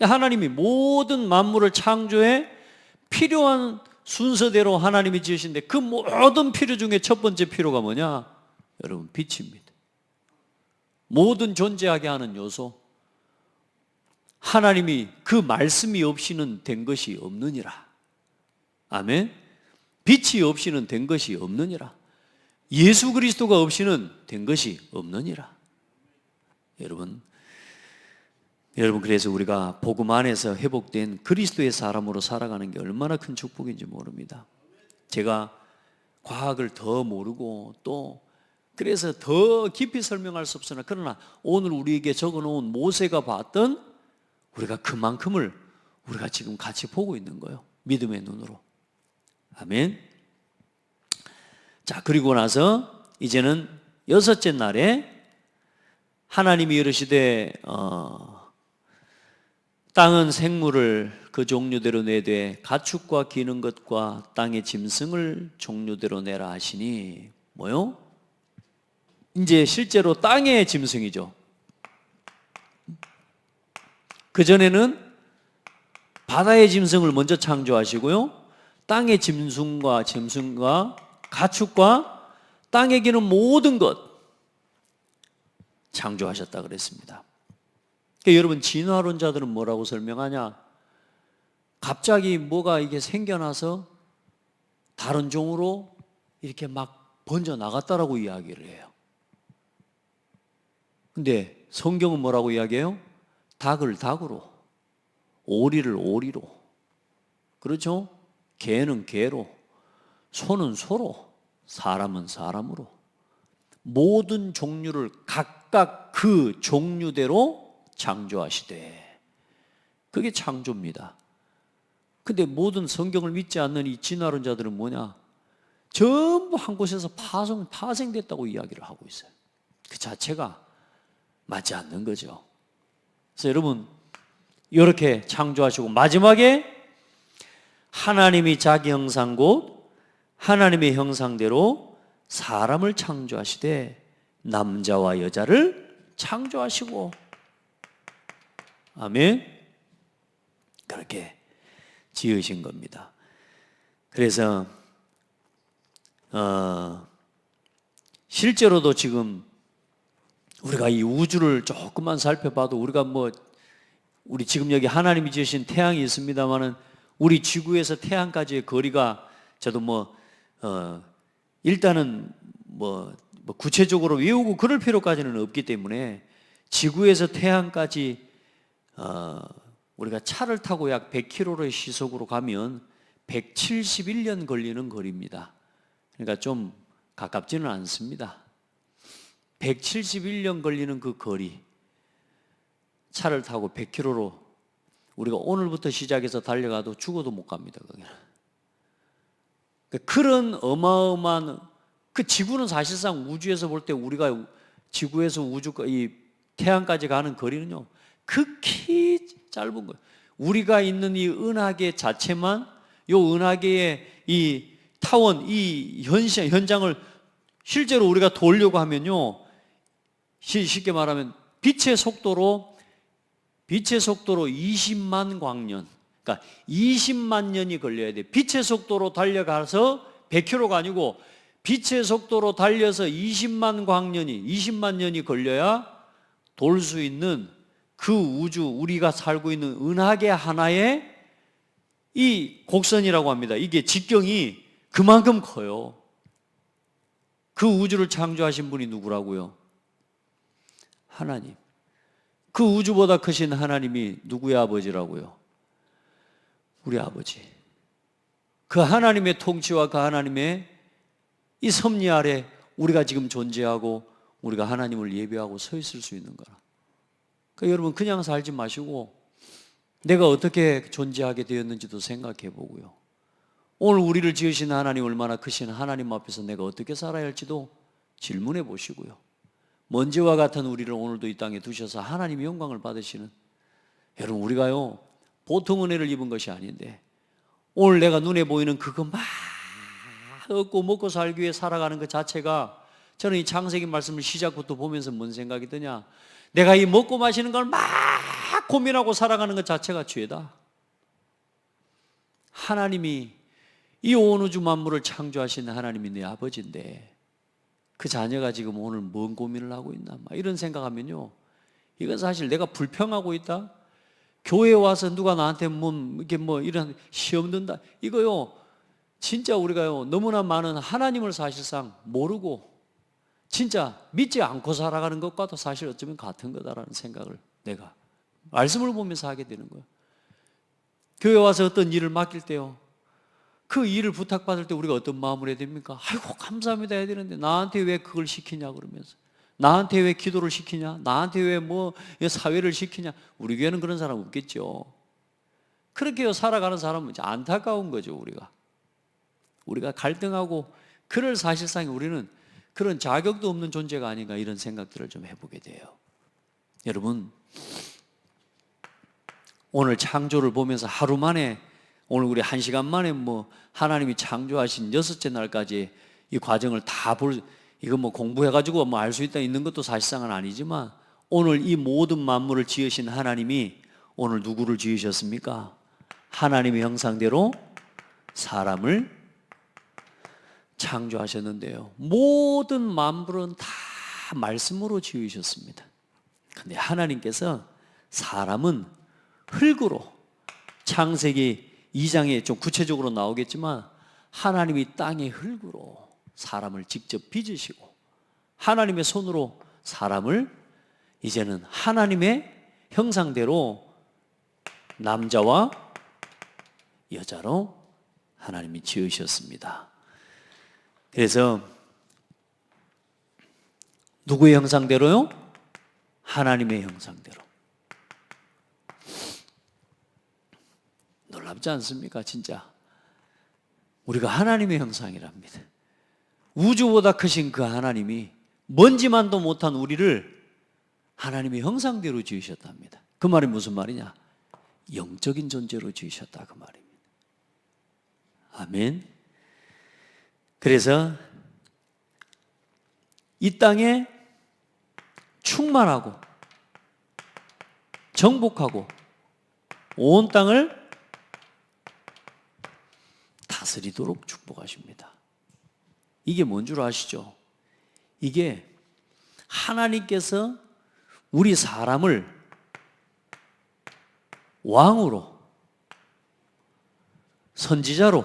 하나님이 모든 만물을 창조해 필요한 순서대로 하나님이 지으신데, 그 모든 필요 중에 첫 번째 필요가 뭐냐? 여러분, 빛입니다. 모든 존재하게 하는 요소. 하나님이 그 말씀이 없이는 된 것이 없느니라. 아멘. 빛이 없이는 된 것이 없느니라. 예수 그리스도가 없이는 된 것이 없느니라. 여러분 그래서 우리가 복음 안에서 회복된 그리스도의 사람으로 살아가는 게 얼마나 큰 축복인지 모릅니다. 제가 과학을 더 모르고 또 그래서 더 깊이 설명할 수 없으나, 그러나 오늘 우리에게 적어놓은 모세가 봤던 우리가 그만큼을 우리가 지금 같이 보고 있는 거예요. 믿음의 눈으로. 아멘. 자, 그리고 나서 이제는 여섯째 날에 하나님이 이르시되 땅은 생물을 그 종류대로 내되 가축과 기는 것과 땅의 짐승을 종류대로 내라 하시니, 뭐요? 이제 실제로 땅의 짐승이죠. 그전에는 바다의 짐승을 먼저 창조하시고요, 땅의 짐승과 가축과 땅에 기는 모든 것 창조하셨다 그랬습니다. 그러니까 여러분, 진화론자들은 뭐라고 설명하냐? 갑자기 뭐가 이게 생겨나서 다른 종으로 이렇게 막 번져 나갔다라고 이야기를 해요. 근데 성경은 뭐라고 이야기해요? 닭을 닭으로, 오리를 오리로, 그렇죠? 개는 개로, 소는 소로, 사람은 사람으로, 모든 종류를 각각 그 종류대로 창조하시되, 그게 창조입니다. 근데 모든 성경을 믿지 않는 이 진화론자들은 뭐냐? 전부 한 곳에서 파생됐다고 이야기를 하고 있어요. 그 자체가 맞지 않는 거죠. 그래서 여러분, 이렇게 창조하시고 마지막에 하나님이 자기 형상 곧 하나님의 형상대로 사람을 창조하시되 남자와 여자를 창조하시고, 아멘. 그렇게 지으신 겁니다. 그래서 실제로도 지금 우리가 이 우주를 조금만 살펴봐도 우리가 우리 지금 여기 하나님이 지으신 태양이 있습니다만은 우리 지구에서 태양까지의 거리가 저도 일단은 구체적으로 외우고 그럴 필요까지는 없기 때문에 지구에서 태양까지 우리가 차를 타고 약 100km의 시속으로 가면 171년 걸리는 거리입니다. 그러니까 좀 가깝지는 않습니다. 171년 걸리는 그 거리, 차를 타고 100km로 우리가 오늘부터 시작해서 달려가도 죽어도 못 갑니다. 거기는. 그런 어마어마한 그 지구는 사실상 우주에서 볼 때 우리가 지구에서 이 태양까지 가는 거리는요 극히 짧은 거예요. 우리가 있는 이 은하계 자체만 요 은하계의 이 타원, 이 현장을 실제로 우리가 돌려고 하면요, 쉽게 말하면 빛의 속도로 20만 광년, 그러니까 20만 년이 걸려야 돼. 빛의 속도로 달려가서 100km가 아니고 빛의 속도로 달려서 20만 년이 걸려야 돌 수 있는 그 우주, 우리가 살고 있는 은하계 하나의 이 곡선이라고 합니다. 이게 직경이 그만큼 커요. 그 우주를 창조하신 분이 누구라고요? 하나님. 그 우주보다 크신 하나님이 누구의 아버지라고요? 우리 아버지. 그 하나님의 통치와 그 하나님의 이 섭리 아래 우리가 지금 존재하고 우리가 하나님을 예배하고 서 있을 수 있는 거라. 그러니까 여러분 그냥 살지 마시고 내가 어떻게 존재하게 되었는지도 생각해 보고요. 오늘 우리를 지으신 하나님 얼마나 크신 하나님 앞에서 내가 어떻게 살아야 할지도 질문해 보시고요. 먼지와 같은 우리를 오늘도 이 땅에 두셔서 하나님의 영광을 받으시는, 여러분 우리가요 보통 은혜를 입은 것이 아닌데 오늘 내가 눈에 보이는 그거 막 얻고 먹고 살기 위해 살아가는 것 자체가, 저는 이 창세기 말씀을 시작부터 보면서 뭔 생각이 드냐, 내가 이 먹고 마시는 걸 막 고민하고 살아가는 것 자체가 죄다. 하나님이 이 온 우주 만물을 창조하신 하나님이 내 아버지인데 그 자녀가 지금 오늘 뭔 고민을 하고 있나, 이런 생각하면요, 이건 사실 내가 불평하고 있다, 교회에 와서 누가 나한테 이런 시험 든다, 이거요 진짜 우리가요 너무나 많은 하나님을 사실상 모르고 진짜 믿지 않고 살아가는 것과도 사실 어쩌면 같은 거다라는 생각을 내가 말씀을 보면서 하게 되는 거예요. 교회 와서 어떤 일을 맡길 때요, 그 일을 부탁받을 때 우리가 어떤 마음을 해야 됩니까? 아이고 감사합니다 해야 되는데 나한테 왜 그걸 시키냐 그러면서, 나한테 왜 기도를 시키냐, 나한테 왜 사회를 시키냐. 우리 교회는 그런 사람 없겠죠. 그렇게 살아가는 사람은 안타까운 거죠. 우리가 갈등하고 그럴 사실상 우리는 그런 자격도 없는 존재가 아닌가, 이런 생각들을 좀 해보게 돼요. 여러분 오늘 창조를 보면서 하루 만에, 오늘 우리 1시간 만에 하나님이 창조하신 6째 날까지 이 과정을 다 이거 공부해가지고 알 수 있는 것도 사실상은 아니지만, 오늘 이 모든 만물을 지으신 하나님이 오늘 누구를 지으셨습니까? 하나님의 형상대로 사람을 창조하셨는데요, 모든 만물은 다 말씀으로 지으셨습니다. 근데 하나님께서 사람은 흙으로, 창세기 2장에 좀 구체적으로 나오겠지만 하나님이 땅의 흙으로 사람을 직접 빚으시고 하나님의 손으로 사람을 이제는 하나님의 형상대로 남자와 여자로 하나님이 지으셨습니다. 그래서 누구의 형상대로요? 하나님의 형상대로. 놀랍지 않습니까? 진짜 우리가 하나님의 형상이랍니다. 우주보다 크신 그 하나님이 먼지만도 못한 우리를 하나님의 형상대로 지으셨답니다. 그 말이 무슨 말이냐? 영적인 존재로 지으셨다, 그 말입니다. 아멘. 그래서 이 땅에 충만하고 정복하고 온 땅을 다스리도록 축복하십니다. 이게 뭔 줄 아시죠? 이게 하나님께서 우리 사람을 왕으로, 선지자로,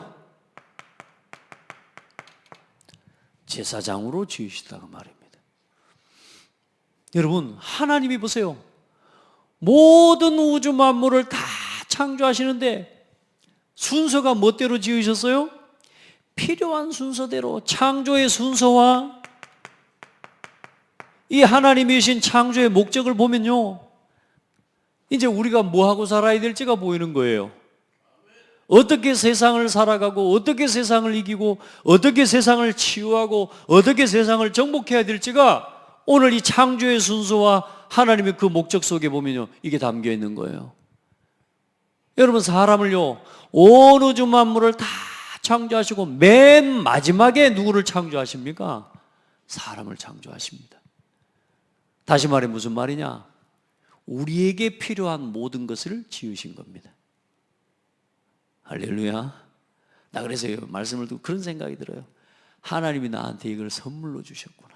제사장으로 지으시다고 말입니다. 여러분, 하나님이 보세요. 모든 우주 만물을 다 창조하시는데 순서가 멋대로 지으셨어요? 필요한 순서대로, 창조의 순서와 이 하나님이 주신 창조의 목적을 보면요, 이제 우리가 뭐하고 살아야 될지가 보이는 거예요. 어떻게 세상을 살아가고, 어떻게 세상을 이기고, 어떻게 세상을 치유하고, 어떻게 세상을 정복해야 될지가 오늘 이 창조의 순서와 하나님의 그 목적 속에 보면요, 이게 담겨 있는 거예요. 여러분, 사람을요, 온 우주 만물을 다 창조하시고 맨 마지막에 누구를 창조하십니까? 사람을 창조하십니다. 다시 말해 무슨 말이냐? 우리에게 필요한 모든 것을 지으신 겁니다. 할렐루야. 나 그래서 말씀을 듣고 그런 생각이 들어요. 하나님이 나한테 이걸 선물로 주셨구나.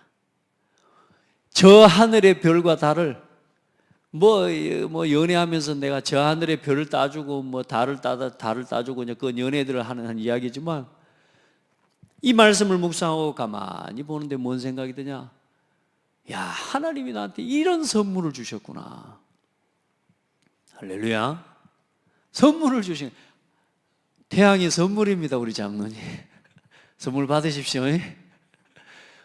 저 하늘의 별과 달을 뭐 연애하면서 내가 저 하늘의 별을 따주고 뭐 달을 따주고 그 연애들을 하는 이야기지만, 이 말씀을 묵상하고 가만히 보는데 뭔 생각이 드냐? 야, 하나님이 나한테 이런 선물을 주셨구나. 할렐루야. 선물을 주신, 태양의 선물입니다. 우리 장로님 선물 받으십시오.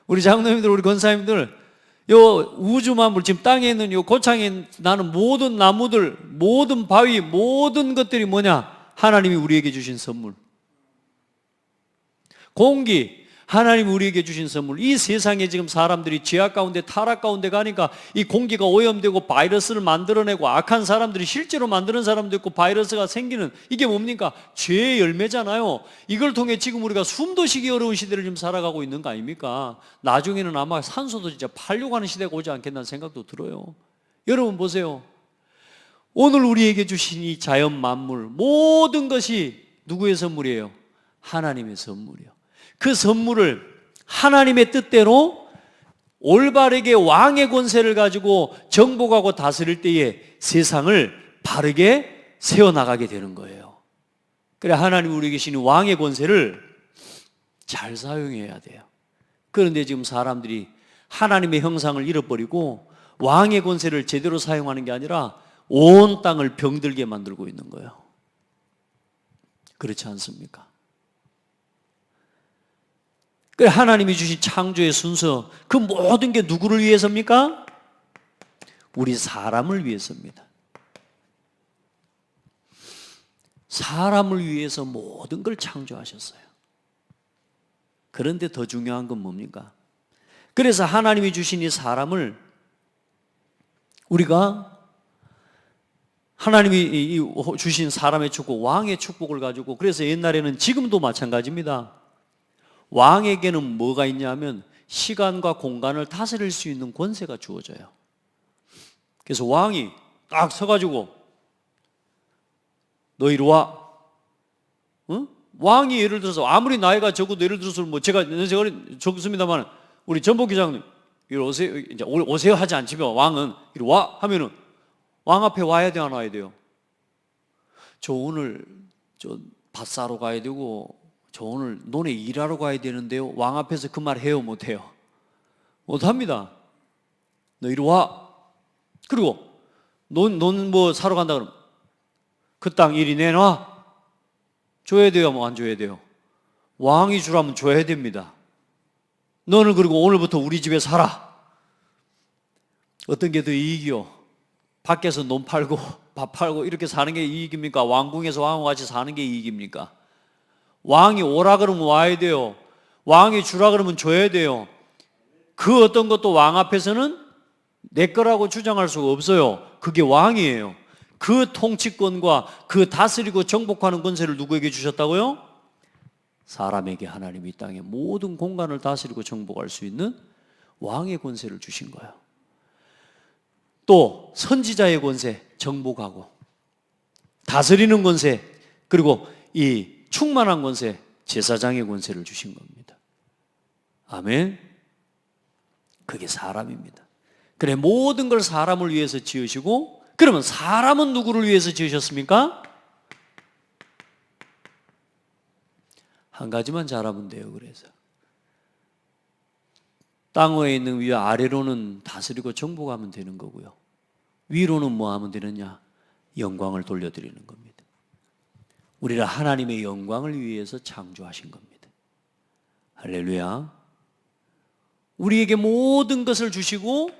우리 장로님들, 우리 권사님들, 요 우주 만물, 지금 땅에 있는 요 고창에 나는 모든 나무들, 모든 바위, 모든 것들이 뭐냐? 하나님이 우리에게 주신 선물. 공기, 하나님이 우리에게 주신 선물. 이 세상에 지금 사람들이 죄악 가운데, 타락 가운데 가니까 이 공기가 오염되고 바이러스를 만들어내고, 악한 사람들이 실제로 만드는 사람도 있고 바이러스가 생기는, 이게 뭡니까? 죄의 열매잖아요. 이걸 통해 지금 우리가 숨도 쉬기 어려운 시대를 지금 살아가고 있는 거 아닙니까? 나중에는 아마 산소도 진짜 팔려고 하는 시대가 오지 않겠다는 생각도 들어요. 여러분 보세요. 오늘 우리에게 주신 이 자연 만물, 모든 것이 누구의 선물이에요? 하나님의 선물이요. 그 선물을 하나님의 뜻대로 올바르게 왕의 권세를 가지고 정복하고 다스릴 때에 세상을 바르게 세워나가게 되는 거예요. 그래, 하나님이 우리에게 주신 왕의 권세를 잘 사용해야 돼요. 그런데 지금 사람들이 하나님의 형상을 잃어버리고 왕의 권세를 제대로 사용하는 게 아니라 온 땅을 병들게 만들고 있는 거예요. 그렇지 않습니까? 그래, 하나님이 주신 창조의 순서, 그 모든 게 누구를 위해서입니까? 우리 사람을 위해서입니다. 사람을 위해서 모든 걸 창조하셨어요. 그런데 더 중요한 건 뭡니까? 그래서 하나님이 주신 이 사람을 우리가, 하나님이 주신 사람의 축복, 왕의 축복을 가지고, 그래서 옛날에는, 지금도 마찬가지입니다. 왕에게는 뭐가 있냐면 시간과 공간을 다스릴 수 있는 권세가 주어져요. 그래서 왕이 딱 서가지고 너 이리 와. 응? 왕이 예를 들어서 아무리 나이가 적어도, 예를 들어서 뭐 제가 적습니다만 우리 전복 기장님 이리 오세요, 이제 오세요 하지 않지만 왕은 이리 와 하면은 왕 앞에 와야 돼요, 안 와야 돼요? 저 오늘 밭 사러 가야 되고, 저 오늘 논에 일하러 가야 되는데요. 왕 앞에서 그 말 해요, 못 해요? 못 합니다. 너 이리 와. 그리고 논 뭐 사러 간다 그러면 그 땅 이리 내놔. 줘야 돼요, 뭐 안 줘야 돼요? 왕이 주라면 줘야 됩니다. 너는 그리고 오늘부터 우리 집에 살아. 어떤 게 더 이익이요? 밖에서 논 팔고 밥 팔고 이렇게 사는 게 이익입니까? 왕궁에서 왕과 같이 사는 게 이익입니까? 왕이 오라 그러면 와야 돼요. 왕이 주라 그러면 줘야 돼요. 그 어떤 것도 왕 앞에서는 내 거라고 주장할 수가 없어요. 그게 왕이에요. 그 통치권과 그 다스리고 정복하는 권세를 누구에게 주셨다고요? 사람에게 하나님이 이 땅의 모든 공간을 다스리고 정복할 수 있는 왕의 권세를 주신 거예요. 또 선지자의 권세, 정복하고 다스리는 권세, 그리고 이 충만한 권세, 제사장의 권세를 주신 겁니다. 아멘. 그게 사람입니다. 그래, 모든 걸 사람을 위해서 지으시고, 그러면 사람은 누구를 위해서 지으셨습니까? 한 가지만 잘하면 돼요. 그래서 땅 위에 있는 위 아래로는 다스리고 정복하면 되는 거고요. 위로는 뭐 하면 되느냐? 영광을 돌려드리는 겁니다. 우리를 하나님의 영광을 위해서 창조하신 겁니다. 할렐루야. 우리에게 모든 것을 주시고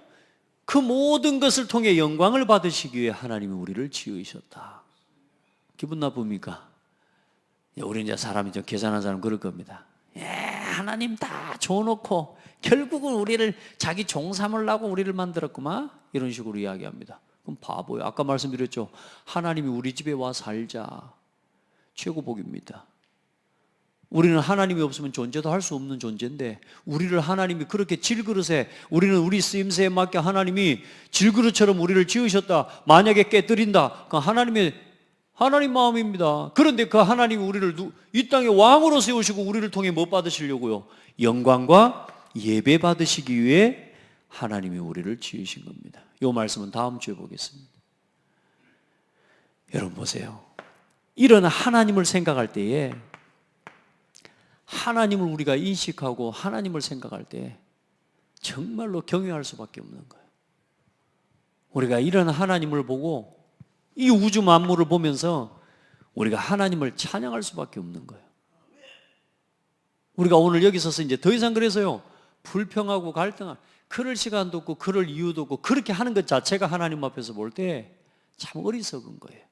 그 모든 것을 통해 영광을 받으시기 위해 하나님이 우리를 지으셨다. 기분 나쁩니까? 우리 이제 사람이 좀 계산한 사람 그럴 겁니다. 하나님 다 줘놓고 결국은 우리를 자기 종 삼으려고 우리를 만들었구만, 이런 식으로 이야기합니다. 그럼 바보예요. 아까 말씀드렸죠. 하나님이 우리 집에 와 살자. 최고 복입니다. 우리는 하나님이 없으면 존재도 할 수 없는 존재인데, 우리를 하나님이 그렇게 질그릇에, 우리는 우리 쓰임새에 맞게 하나님이 질그릇처럼 우리를 지으셨다. 만약에 깨뜨린다, 그건 하나님 마음입니다. 그런데 그 하나님이 우리를 이 땅에 왕으로 세우시고 우리를 통해 뭐 받으시려고요? 영광과 예배 받으시기 위해 하나님이 우리를 지으신 겁니다. 이 말씀은 다음 주에 보겠습니다. 여러분 보세요. 이런 하나님을 생각할 때에, 하나님을 우리가 인식하고 하나님을 생각할 때 정말로 경외할 수밖에 없는 거예요. 우리가 이런 하나님을 보고 이 우주 만물을 보면서 우리가 하나님을 찬양할 수밖에 없는 거예요. 우리가 오늘 여기 서서 이제 더 이상 그래서요, 불평하고 갈등하고 그럴 시간도 없고 그럴 이유도 없고 그렇게 하는 것 자체가 하나님 앞에서 볼 때 참 어리석은 거예요.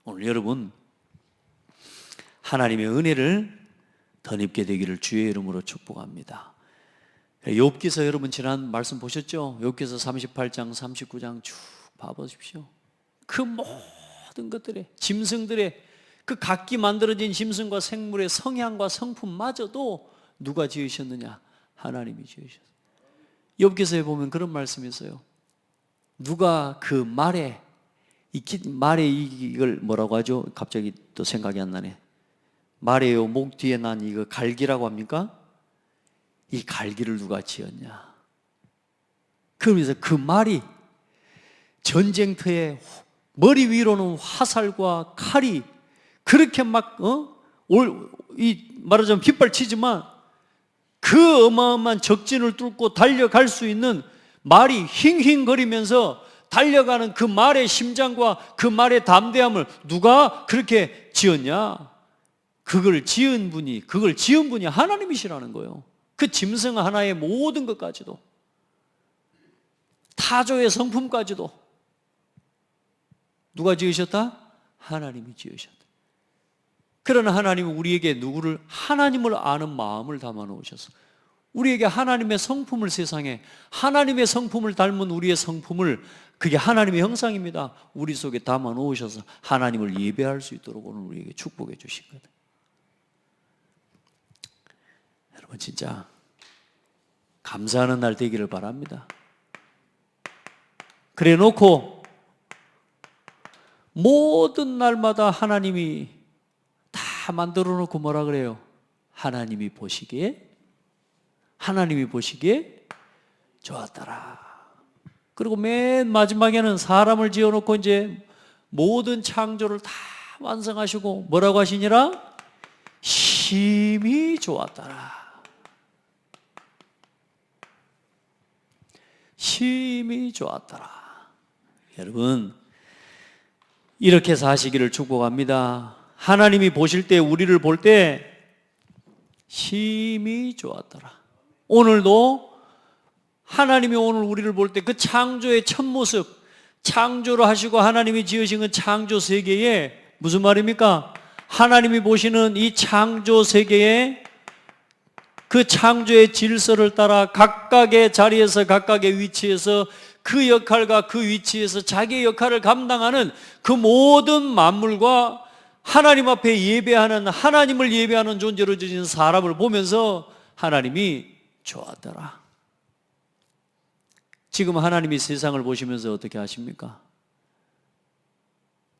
오늘 여러분, 하나님의 은혜를 덧입게 되기를 주의 이름으로 축복합니다. 욥기서 여러분 지난 말씀 보셨죠? 욥기서 38장 39장 쭉 봐보십시오. 그 모든 것들의 짐승들의 그 각기 만들어진 짐승과 생물의 성향과 성품마저도 누가 지으셨느냐? 하나님이 지으셨어요. 욥기서에 보면 그런 말씀이 있어요. 누가 그 말에 이걸 뭐라고 하죠? 갑자기 또 생각이 안 나네. 말에요, 목 뒤에 난 이거 갈기라고 합니까? 이 갈기를 누가 지었냐? 그러면서 그 말이 전쟁터에 머리 위로는 화살과 칼이 그렇게 막 말하자면 빗발치지만 그 어마어마한 적진을 뚫고 달려갈 수 있는 말이 힝힝거리면서 달려가는 그 말의 심장과 그 말의 담대함을 누가 그렇게 지었냐? 그걸 지은 분이 하나님이시라는 거예요. 그 짐승 하나의 모든 것까지도, 타조의 성품까지도 누가 지으셨다? 하나님이 지으셨다. 그러나 하나님은 우리에게 하나님을 아는 마음을 담아 놓으셔서 우리에게 하나님의 성품을, 세상에 하나님의 성품을 닮은 우리의 성품을, 그게 하나님의 형상입니다, 우리 속에 담아 놓으셔서 하나님을 예배할 수 있도록 오늘 우리에게 축복해 주신 거다. 여러분 진짜 감사하는 날 되기를 바랍니다. 그래 놓고 모든 날마다 하나님이 다 만들어 놓고 뭐라 그래요? 하나님이 보시기에 좋았더라. 그리고 맨 마지막에는 사람을 지어놓고 이제 모든 창조를 다 완성하시고 뭐라고 하시니라? 심히 좋았더라. 심히 좋았더라. 여러분 이렇게 사시기를 축복합니다. 하나님이 보실 때, 우리를 볼 때 심히 좋았더라. 오늘도 하나님이 오늘 우리를 볼 때 그 창조의 첫 모습, 창조를 하시고 하나님이 지으신 그 창조 세계에 무슨 말입니까? 하나님이 보시는 이 창조 세계에 그 창조의 질서를 따라 각각의 자리에서, 각각의 위치에서 그 역할과 그 위치에서 자기의 역할을 감당하는 그 모든 만물과 하나님 앞에 예배하는, 하나님을 예배하는 존재로 지은 사람을 보면서 하나님이 좋았더라. 지금 하나님이 세상을 보시면서 어떻게 하십니까?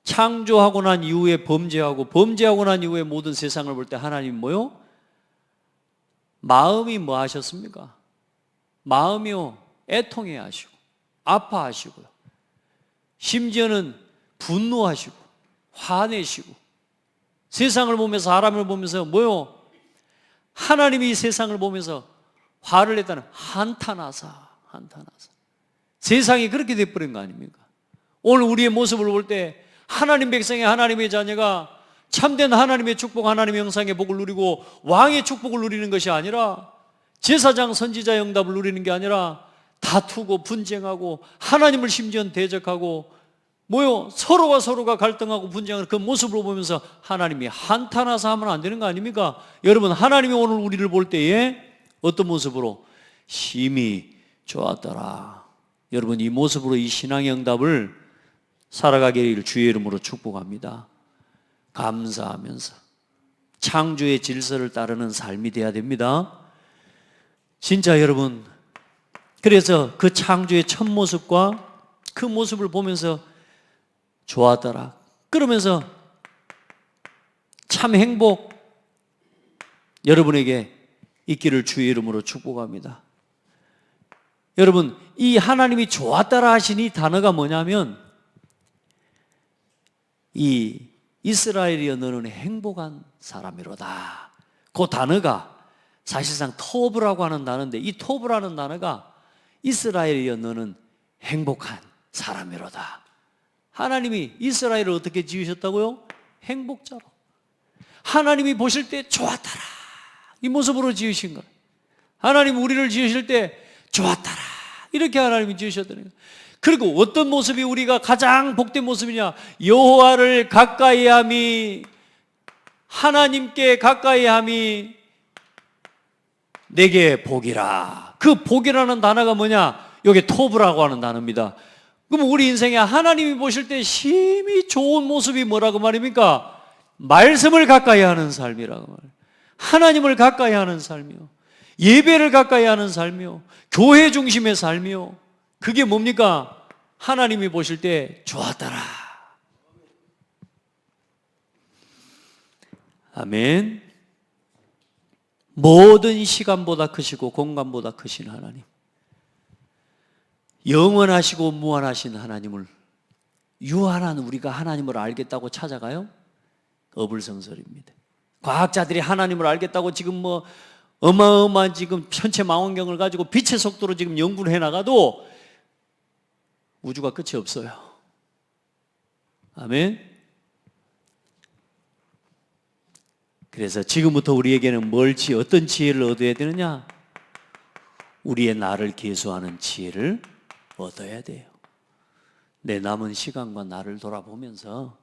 창조하고 난 이후에 범죄하고 난 이후에 모든 세상을 볼 때 하나님 뭐요? 마음이 뭐 하셨습니까? 마음이요, 애통해 하시고 아파하시고요. 심지어는 분노하시고 화내시고 세상을 보면서 사람을 보면서 뭐요? 하나님이 세상을 보면서 화를 냈다는 한탄하사 세상이 그렇게 돼버린 거 아닙니까? 오늘 우리의 모습을 볼 때 하나님 백성의 하나님의 자녀가 참된 하나님의 축복, 하나님의 영상의 복을 누리고 왕의 축복을 누리는 것이 아니라 제사장 선지자의 응답을 누리는 게 아니라 다투고 분쟁하고 하나님을 심지어 대적하고 뭐요? 서로가 갈등하고 분쟁하는 그 모습을 보면서 하나님이 한탄하사 하면 안 되는 거 아닙니까? 여러분, 하나님이 오늘 우리를 볼 때에 어떤 모습으로? 심히 좋았더라. 여러분, 이 모습으로 이 신앙의 응답을 살아가기를 주의 이름으로 축복합니다. 감사하면서 창조의 질서를 따르는 삶이 돼야 됩니다. 진짜 여러분, 그래서 그 창조의 첫 모습과 그 모습을 보면서 좋았더라. 그러면서 참 행복 여러분에게 있기를 주의 이름으로 축복합니다. 여러분, 이 하나님이 좋았더라 하신 이 단어가 뭐냐면 이 이스라엘이여 너는 행복한 사람이로다. 그 단어가 사실상 토브라고 하는 단어인데 이 토브라는 단어가 이스라엘이여 너는 행복한 사람이로다. 하나님이 이스라엘을 어떻게 지으셨다고요? 행복자로. 하나님이 보실 때 좋았더라. 이 모습으로 지으신 거예요. 하나님 우리를 지으실 때 좋았더라. 이렇게 하나님이 지으셨다는 거예요. 그리고 어떤 모습이 우리가 가장 복된 모습이냐? 여호와를 가까이함이, 하나님께 가까이함이 내게 복이라. 그 복이라는 단어가 뭐냐? 여기 토브라고 하는 단어입니다. 그럼 우리 인생에 하나님이 보실 때 심히 좋은 모습이 뭐라고 말입니까? 말씀을 가까이 하는 삶이라고 말해요. 하나님을 가까이 하는 삶이요, 예배를 가까이 하는 삶이요, 교회 중심의 삶이요. 그게 뭡니까? 하나님이 보실 때 좋았더라. 아멘. 모든 시간보다 크시고 공간보다 크신 하나님, 영원하시고 무한하신 하나님을 유한한 우리가 하나님을 알겠다고 찾아가요? 어불성설입니다. 과학자들이 하나님을 알겠다고 지금 뭐 어마어마한 지금 천체 망원경을 가지고 빛의 속도로 지금 연구를 해나가도 우주가 끝이 없어요. 아멘. 그래서 지금부터 우리에게는 어떤 지혜를 얻어야 되느냐? 우리의 나를 계수하는 지혜를 얻어야 돼요. 내 남은 시간과 나를 돌아보면서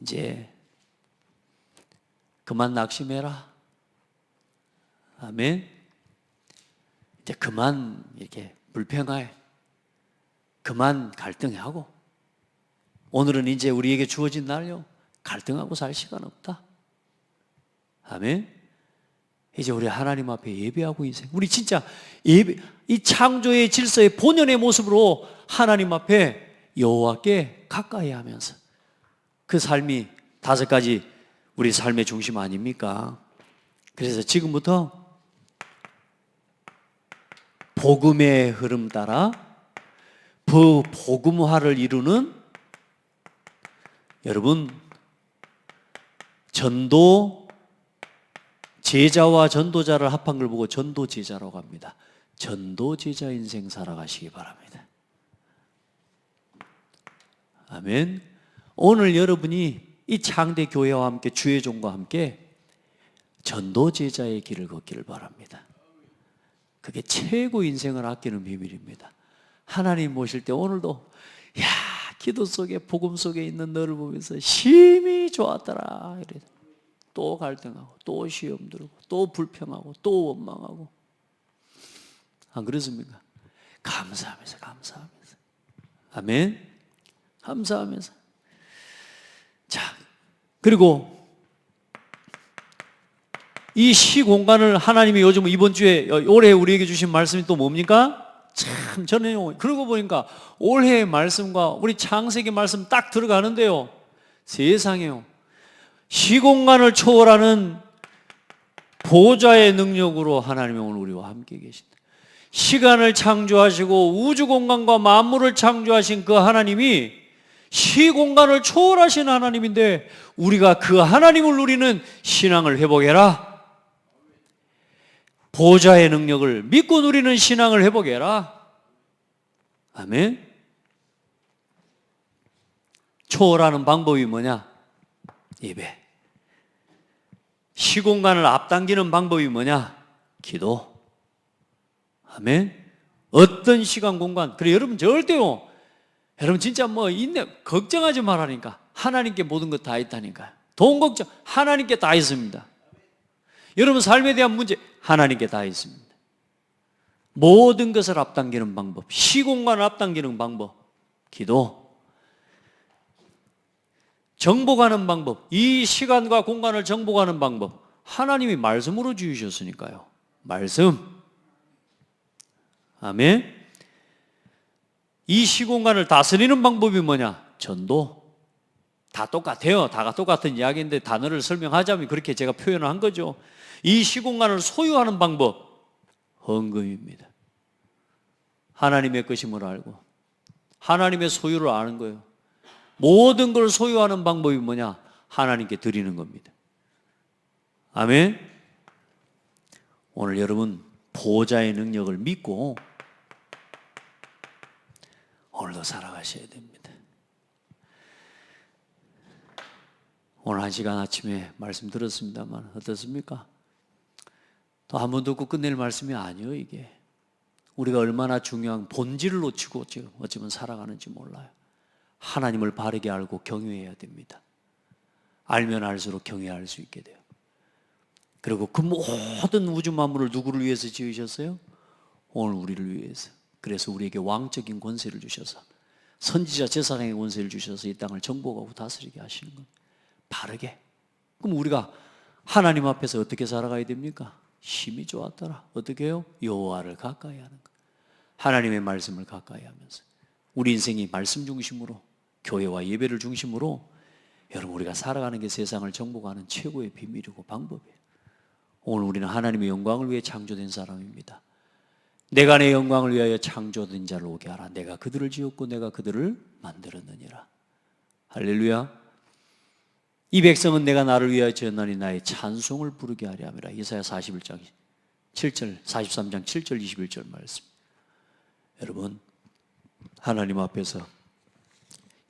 이제 그만 낙심해라. 아멘. 이제 그만 이렇게 불평해. 그만 갈등하고. 오늘은 이제 우리에게 주어진 날요, 갈등하고 살 시간 없다. 아멘. 이제 우리 하나님 앞에 예배하고 인생, 우리 진짜 예배, 이 창조의 질서의 본연의 모습으로 하나님 앞에 여호와께 가까이 하면서 그 삶이 5가지 우리 삶의 중심 아닙니까? 그래서 지금부터 복음의 흐름 따라 복음화를 이루는 여러분, 전도 제자와 전도자를 합한 걸 보고 전도 제자라고 합니다. 전도 제자 인생 살아가시기 바랍니다. 아멘. 오늘 여러분이 이 창대 교회와 함께 주의 종과 함께 전도 제자의 길을 걷기를 바랍니다. 그게 최고 인생을 아끼는 비밀입니다. 하나님 모실 때 오늘도 기도 속에 복음 속에 있는 너를 보면서 심히 좋았더라. 이래. 또 갈등하고 또 시험 들고 또 불평하고 또 원망하고, 안 그렇습니까? 감사하면서 아멘. 감사하면서. 자, 그리고 이 시공간을 하나님이 요즘 이번 주에 올해 우리에게 주신 말씀이 또 뭡니까? 참 저는 그러고 보니까 올해의 말씀과 우리 창세기 말씀 딱 들어가는데요, 세상에요, 시공간을 초월하는 보좌의 능력으로 하나님이 오늘 우리와 함께 계신다. 시간을 창조하시고 우주 공간과 만물을 창조하신 그 하나님이 시공간을 초월하신 하나님인데 우리가 그 하나님을 누리는 신앙을 회복해라. 보좌의 능력을 믿고 누리는 신앙을 회복해라. 아멘. 초월하는 방법이 뭐냐? 예배. 시공간을 앞당기는 방법이 뭐냐? 기도. 아멘. 어떤 시간 공간. 그래 여러분 절대요. 여러분 진짜 뭐 있네. 걱정하지 말라니까. 하나님께 모든 것 다 있다니까요. 돈 걱정 하나님께 다 있습니다. 여러분 삶에 대한 문제 하나님께 다 있습니다. 모든 것을 앞당기는 방법, 시공간을 앞당기는 방법, 기도. 정복하는 방법, 이 시간과 공간을 정복하는 방법, 하나님이 말씀으로 주셨으니까요. 말씀. 아멘. 이 시공간을 다스리는 방법이 뭐냐? 전도. 다 똑같아요. 다가 똑같은 이야기인데 단어를 설명하자면 그렇게 제가 표현을 한 거죠. 이 시공간을 소유하는 방법, 헌금입니다. 하나님의 것임을 알고 하나님의 소유를 아는 거예요. 모든 걸 소유하는 방법이 뭐냐? 하나님께 드리는 겁니다. 아멘. 오늘 여러분 보좌의 능력을 믿고 오늘도 살아가셔야 됩니다. 오늘 1시간 아침에 말씀 들었습니다만 어떻습니까? 또 한 번 듣고 끝낼 말씀이 아니에요. 이게 우리가 얼마나 중요한 본질을 놓치고 지금 어쩌면 살아가는지 몰라요. 하나님을 바르게 알고 경외해야 됩니다. 알면 알수록 경외할 수 있게 돼요. 그리고 그 모든 우주 만물을 누구를 위해서 지으셨어요? 오늘 우리를 위해서. 그래서 우리에게 왕적인 권세를 주셔서 선지자 제사장의 권세를 주셔서 이 땅을 정복하고 다스리게 하시는 겁니다. 바르게. 그럼 우리가 하나님 앞에서 어떻게 살아가야 됩니까? 힘이 좋았더라. 어떻게 해요? 여호와를 가까이 하는 것. 하나님의 말씀을 가까이 하면서 우리 인생이 말씀 중심으로 교회와 예배를 중심으로 여러분 우리가 살아가는 게 세상을 정복하는 최고의 비밀이고 방법이에요. 오늘 우리는 하나님의 영광을 위해 창조된 사람입니다. 내가 내 영광을 위하여 창조된 자를 오게 하라. 내가 그들을 지었고 내가 그들을 만들었느니라. 할렐루야. 이 백성은 내가 나를 위하여 지었나니 나의 찬송을 부르게 하려 함이라. 이사야 41장 7절, 43장 7절 21절 말씀. 여러분 하나님 앞에서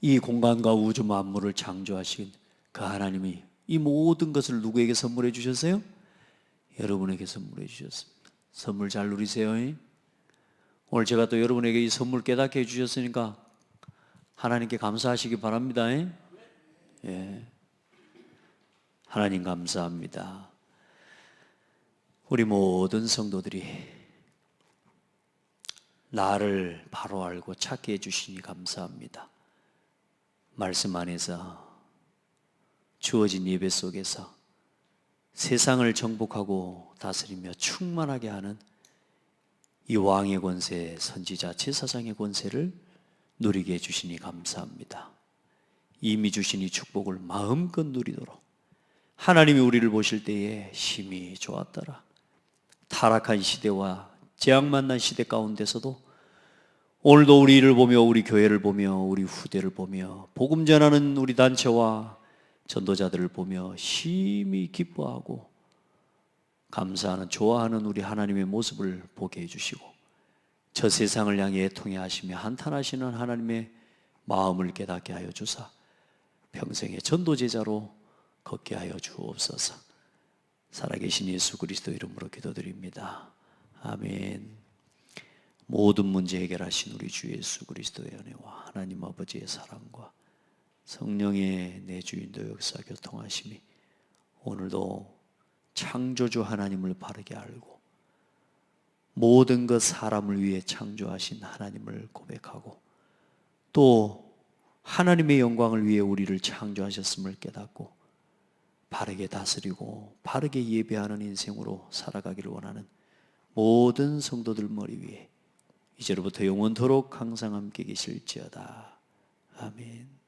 이 공간과 우주 만물을 창조하신 그 하나님이 이 모든 것을 누구에게 선물해 주셨어요? 여러분에게 선물해 주셨습니다. 선물 잘 누리세요. 오늘 제가 또 여러분에게 이 선물 깨닫게 해 주셨으니까 하나님께 감사하시기 바랍니다. 예. 하나님 감사합니다. 우리 모든 성도들이 나를 바로 알고 찾게 해주시니 감사합니다. 말씀 안에서 주어진 예배 속에서 세상을 정복하고 다스리며 충만하게 하는 이 왕의 권세, 선지자, 제사장의 권세를 누리게 해주시니 감사합니다. 이미 주신 이 축복을 마음껏 누리도록 하나님이 우리를 보실 때에 심히 좋았더라. 타락한 시대와 재앙 만난 시대 가운데서도 오늘도 우리를 보며 우리 교회를 보며 우리 후대를 보며 복음 전하는 우리 단체와 전도자들을 보며 심히 기뻐하고 감사하는 좋아하는 우리 하나님의 모습을 보게 해주시고 저 세상을 향해 애통해 하시며 한탄하시는 하나님의 마음을 깨닫게 하여 주사 평생의 전도제자로 걷게 하여 주옵소서. 살아계신 예수 그리스도 이름으로 기도드립니다. 아멘. 모든 문제 해결하신 우리 주 예수 그리스도의 은혜와 하나님 아버지의 사랑과 성령의 내주인도 역사 교통하심이 오늘도 창조주 하나님을 바르게 알고 모든 것 사람을 위해 창조하신 하나님을 고백하고 또 하나님의 영광을 위해 우리를 창조하셨음을 깨닫고 바르게 다스리고 바르게 예배하는 인생으로 살아가기를 원하는 모든 성도들 머리 위에 이제로부터 영원토록 항상 함께 계실지어다. 아멘.